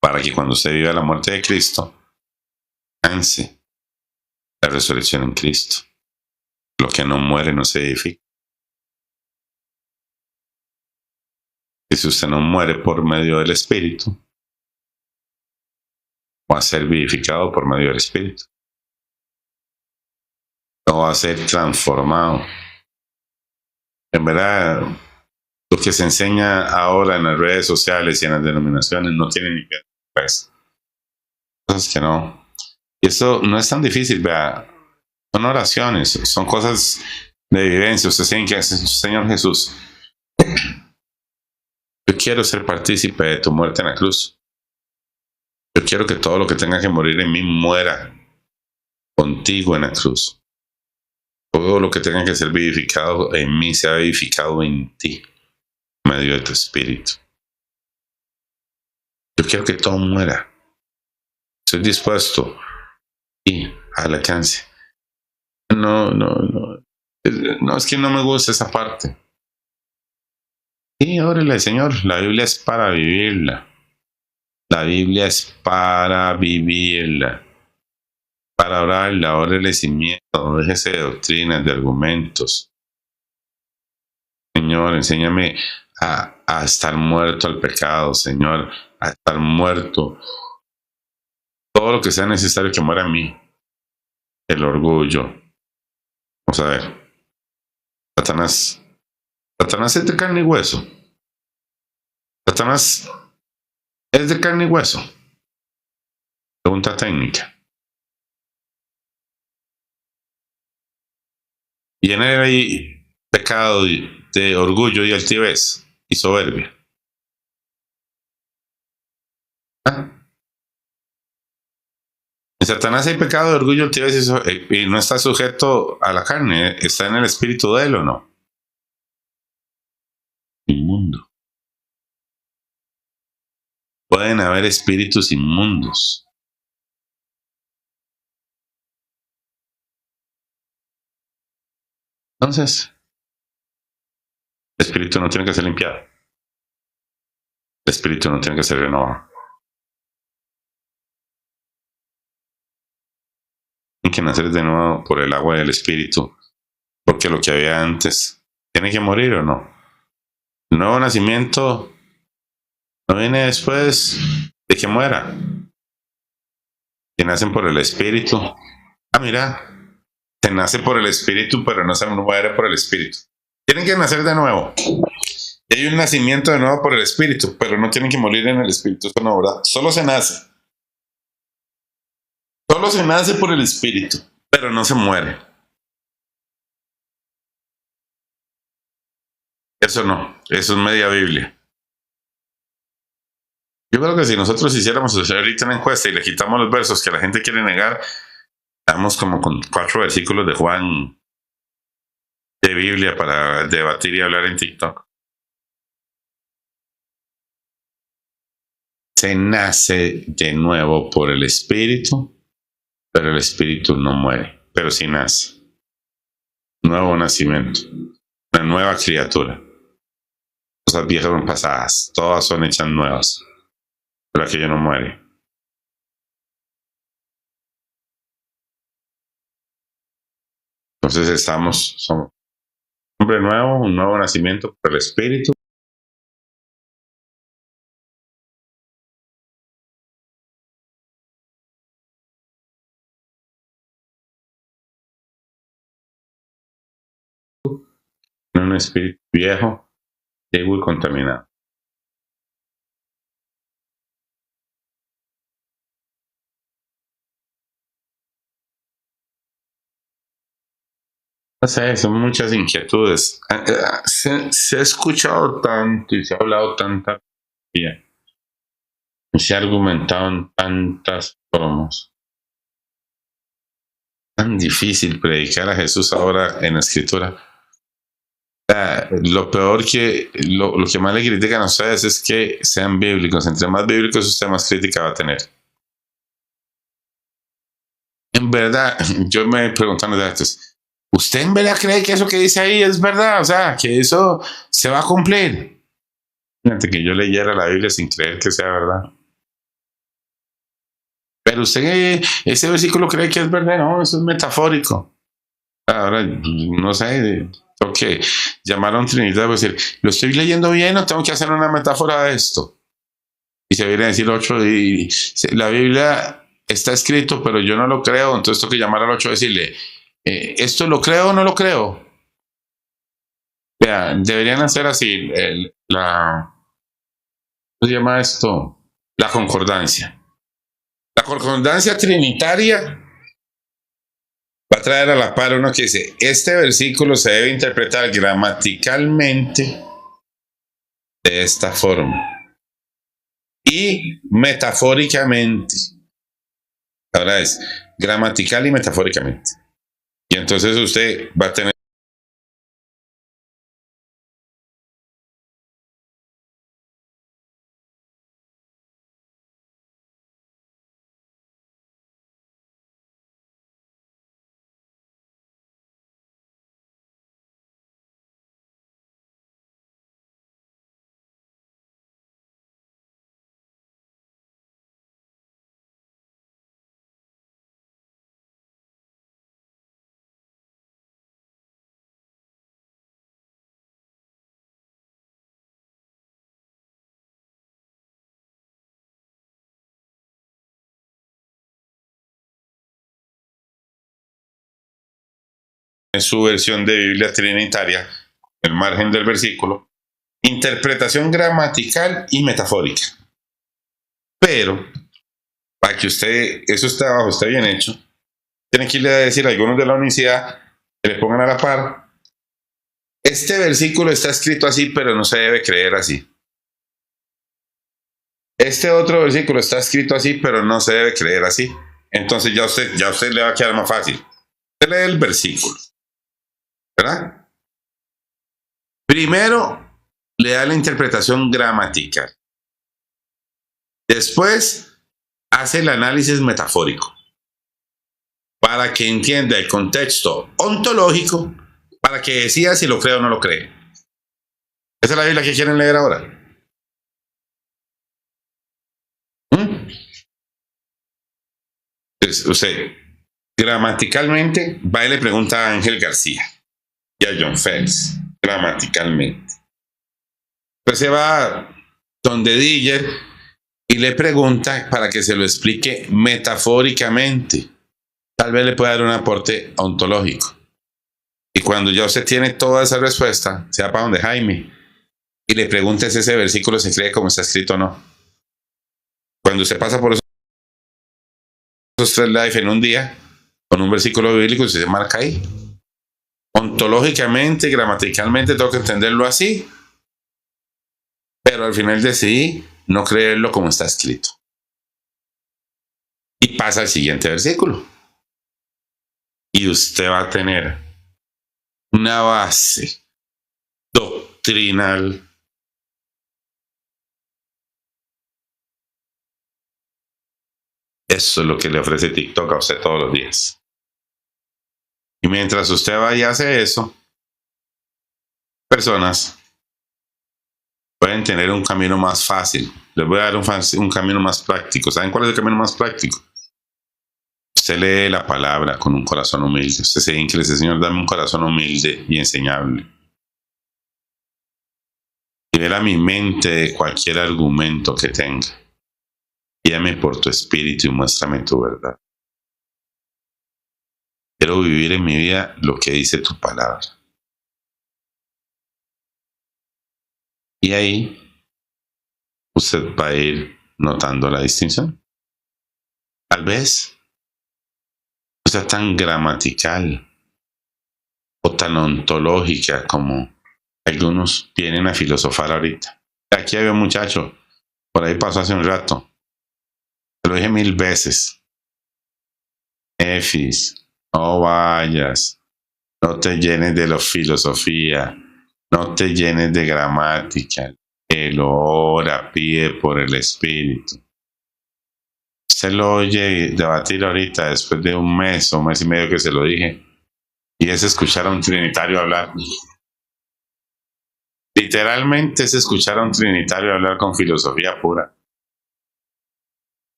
para que cuando usted viva la muerte de Cristo, alcance la resurrección en Cristo. Lo que no muere no se edifica. Y si usted no muere por medio del Espíritu, va a ser vivificado por medio del Espíritu. No va a ser transformado. En verdad, lo que se enseña ahora en las redes sociales y en las denominaciones no tiene ni que ver. Cosas que no. Y eso no es tan difícil, vea. Son oraciones, son cosas de vivencia. Usted tiene que decir: Señor Jesús, yo quiero ser partícipe de tu muerte en la cruz. Yo quiero que todo lo que tenga que morir en mí muera contigo en la cruz. Todo lo que tenga que ser vivificado en mí sea vivificado en ti, en medio de tu Espíritu. Yo quiero que todo muera. Estoy dispuesto y al alcance. No, es que no me gusta esa parte. Sí, órale, Señor, la Biblia es para vivirla. La Biblia es para vivirla. Para orarla, órale sin miedo, déjese de doctrinas, de argumentos. Señor, enséñame a estar muerto al pecado, Señor, a estar muerto. Todo lo que sea necesario que muera en mí. El orgullo. Vamos a ver. Satanás es de carne y hueso. Satanás es de carne y hueso. Pregunta técnica. Y en él hay pecado de orgullo y altivez y soberbia. ¿Ah? En Satanás hay pecado de orgullo, altivez y no está sujeto a la carne. ¿Está en el espíritu de él o no? Inmundo. Pueden haber espíritus inmundos. Entonces, el espíritu no tiene que ser limpiado. El espíritu no tiene que ser renovado. Tiene que nacer de nuevo por el agua del espíritu, porque lo que había antes tiene que morir o no. El nuevo nacimiento no viene después de que muera. Que nacen por el espíritu. Ah, mira, se nace por el espíritu, pero no se muere por el espíritu. Tienen que nacer de nuevo. Y hay un nacimiento de nuevo por el espíritu, pero no tienen que morir en el espíritu. Eso no, ¿verdad? Solo se nace. Solo se nace por el espíritu, pero no se muere. Eso no, eso es media Biblia. Yo creo que si nosotros hiciéramos ahorita una encuesta y le quitamos los versos que la gente quiere negar, estamos como con 4 versículos de Juan de Biblia para debatir y hablar en TikTok. Se nace de nuevo por el espíritu, pero el espíritu no muere, pero sí nace. Nuevo nacimiento, una nueva criatura. Cosas viejas son pasadas, todas son hechas nuevas, pero aquello no muere. Entonces somos un hombre nuevo, un nuevo nacimiento por el espíritu. Un espíritu viejo, ciego y contaminado. No sé, son muchas inquietudes. Se ha escuchado tanto y se ha hablado tanta y se ha argumentado en tantas formas. Tan difícil predicar a Jesús ahora en la escritura. Lo peor lo que más le critican a ustedes es que sean bíblicos. Entre más bíblicos usted, más crítica va a tener. En verdad, yo me preguntando de estos, ¿usted en verdad cree que eso que dice ahí es verdad? O sea, que eso se va a cumplir. Fíjate que yo leyera la Biblia sin creer que sea verdad. Pero usted ese versículo cree que es verdad, no, eso es metafórico. Ahora, no sé, tengo que llamar a un Trinidad y decir, ¿lo estoy leyendo bien o tengo que hacer una metáfora de esto? Y se viene a decir 8, y la Biblia está escrito, pero yo no lo creo, entonces tengo que llamar al 8 y decirle, ¿esto lo creo o no lo creo? Vea, deberían hacer así, ¿cómo se llama esto? La concordancia. La concordancia trinitaria va a traer a la par uno que dice, este versículo se debe interpretar gramaticalmente de esta forma y metafóricamente. Ahora es gramatical y metafóricamente. Y entonces usted va a tener en su versión de Biblia trinitaria, el margen del versículo, interpretación gramatical y metafórica. Pero, para que usted, eso está abajo, está bien hecho, tiene que irle a decir a algunos de la universidad que le pongan a la par, este versículo está escrito así, pero no se debe creer así. Este otro versículo está escrito así, pero no se debe creer así. Entonces ya a usted le va a quedar más fácil. Usted lee el versículo, ¿verdad? Primero le da la interpretación gramatical. Después hace el análisis metafórico para que entienda el contexto ontológico para que decida si lo cree o no lo cree. Esa es la Biblia que quieren leer ahora. Entonces, usted gramaticalmente va y le pregunta a Ángel García y a John Fels, gramaticalmente. Pues se va donde Diller y le pregunta para que se lo explique metafóricamente. Tal vez le pueda dar un aporte ontológico. Y cuando ya usted tiene toda esa respuesta, se va para donde Jaime y le pregunta si ese versículo se cree como está escrito o no. Cuando usted pasa por esos 3 lives en un día, con un versículo bíblico, usted se marca ahí. Ontológicamente, gramaticalmente, tengo que entenderlo así. Pero al final decidí no creerlo como está escrito. Y pasa al siguiente versículo. Y usted va a tener una base doctrinal Eso es lo que le ofrece TikTok a usted todos los días. Y mientras usted vaya y hace eso, personas pueden tener un camino más fácil. Les voy a dar un camino más práctico. ¿Saben cuál es el camino más práctico? Usted lee la palabra con un corazón humilde. Usted se hinca y le dice, Señor, dame un corazón humilde y enseñable. Libera mi mente de cualquier argumento que tenga. Guíame por tu espíritu y muéstrame tu verdad. Quiero vivir en mi vida lo que dice tu palabra. Y ahí usted va a ir notando la distinción. Tal vez no sea tan gramatical o tan ontológica como algunos vienen a filosofar ahorita. Aquí había un muchacho, por ahí pasó hace un rato. Te lo dije 1000 veces. Efis, no vayas, no te llenes de la filosofía, no te llenes de gramática. Él ora, pide por el Espíritu. Se lo oye debatir ahorita después de un mes o mes y medio que se lo dije. Y es escuchar a un trinitario hablar. Literalmente es escuchar a un trinitario hablar con filosofía pura.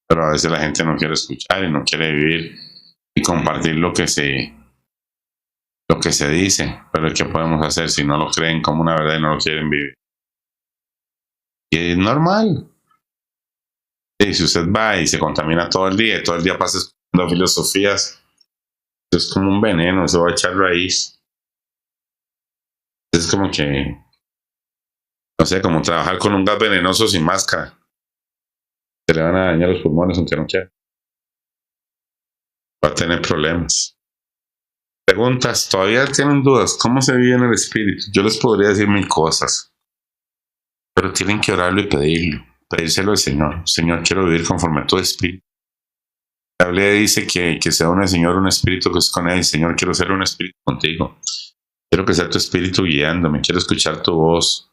Pero a veces la gente no quiere escuchar y no quiere vivir y compartir lo que se dice. Pero ¿qué podemos hacer si no lo creen como una verdad y no lo quieren vivir? Y es normal. Y si usted va y se contamina todo el día y todo el día pasa escuchando filosofías, es como un veneno, se va a echar raíz. Es como que, no sé, como trabajar con un gas venenoso sin máscara. Se le van a dañar los pulmones aunque no quiera. Va a tener problemas. Preguntas, ¿todavía tienen dudas? ¿Cómo se vive en el espíritu? Yo les podría decir 1000 cosas, pero tienen que orarlo y pedirlo. Pedírselo al Señor. Señor, quiero vivir conforme a tu espíritu. La Biblia dice que sea un Señor, un espíritu que es con él. Señor, quiero ser un espíritu contigo. Quiero que sea tu espíritu guiándome. Quiero escuchar tu voz.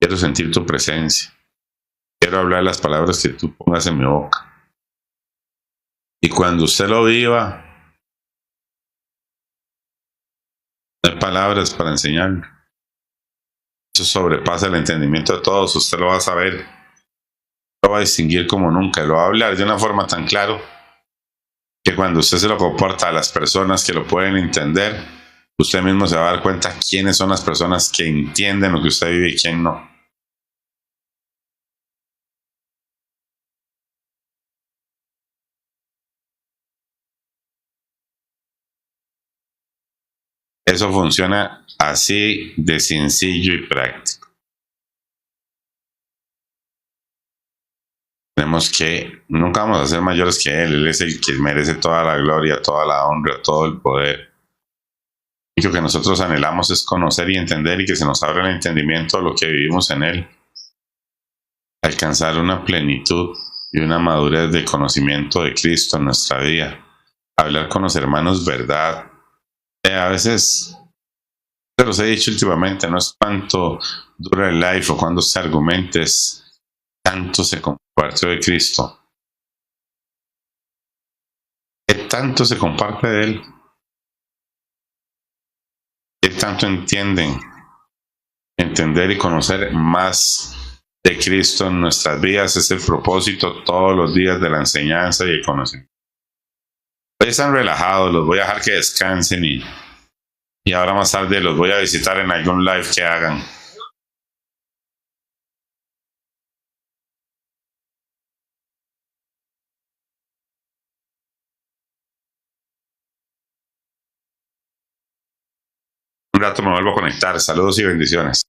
Quiero sentir tu presencia. Quiero hablar las palabras que tú pongas en mi boca. Y cuando usted lo viva, no hay palabras para enseñarlo. Eso sobrepasa el entendimiento de todos. Usted lo va a saber. Lo va a distinguir como nunca. Lo va a hablar de una forma tan clara que cuando usted se lo comporta a las personas que lo pueden entender, usted mismo se va a dar cuenta quiénes son las personas que entienden lo que usted vive y quién no. Eso funciona así de sencillo y práctico. Tenemos que, nunca vamos a ser mayores que Él. Él es el que merece toda la gloria, toda la honra, todo el poder. Y lo que nosotros anhelamos es conocer y entender y que se nos abra el entendimiento de lo que vivimos en Él. Alcanzar una plenitud y una madurez de conocimiento de Cristo en nuestra vida. Hablar con los hermanos verdad. A veces, se los he dicho últimamente, no es cuánto dura el live o cuando se argumente, es tanto se compartió de Cristo. ¿Qué tanto se comparte de Él? tanto entienden? Entender y conocer más de Cristo en nuestras vidas es el propósito todos los días de la enseñanza y el conocimiento. Hoy están relajados, los voy a dejar que descansen y ahora más tarde los voy a visitar en algún live que hagan. Un rato me vuelvo a conectar. Saludos y bendiciones.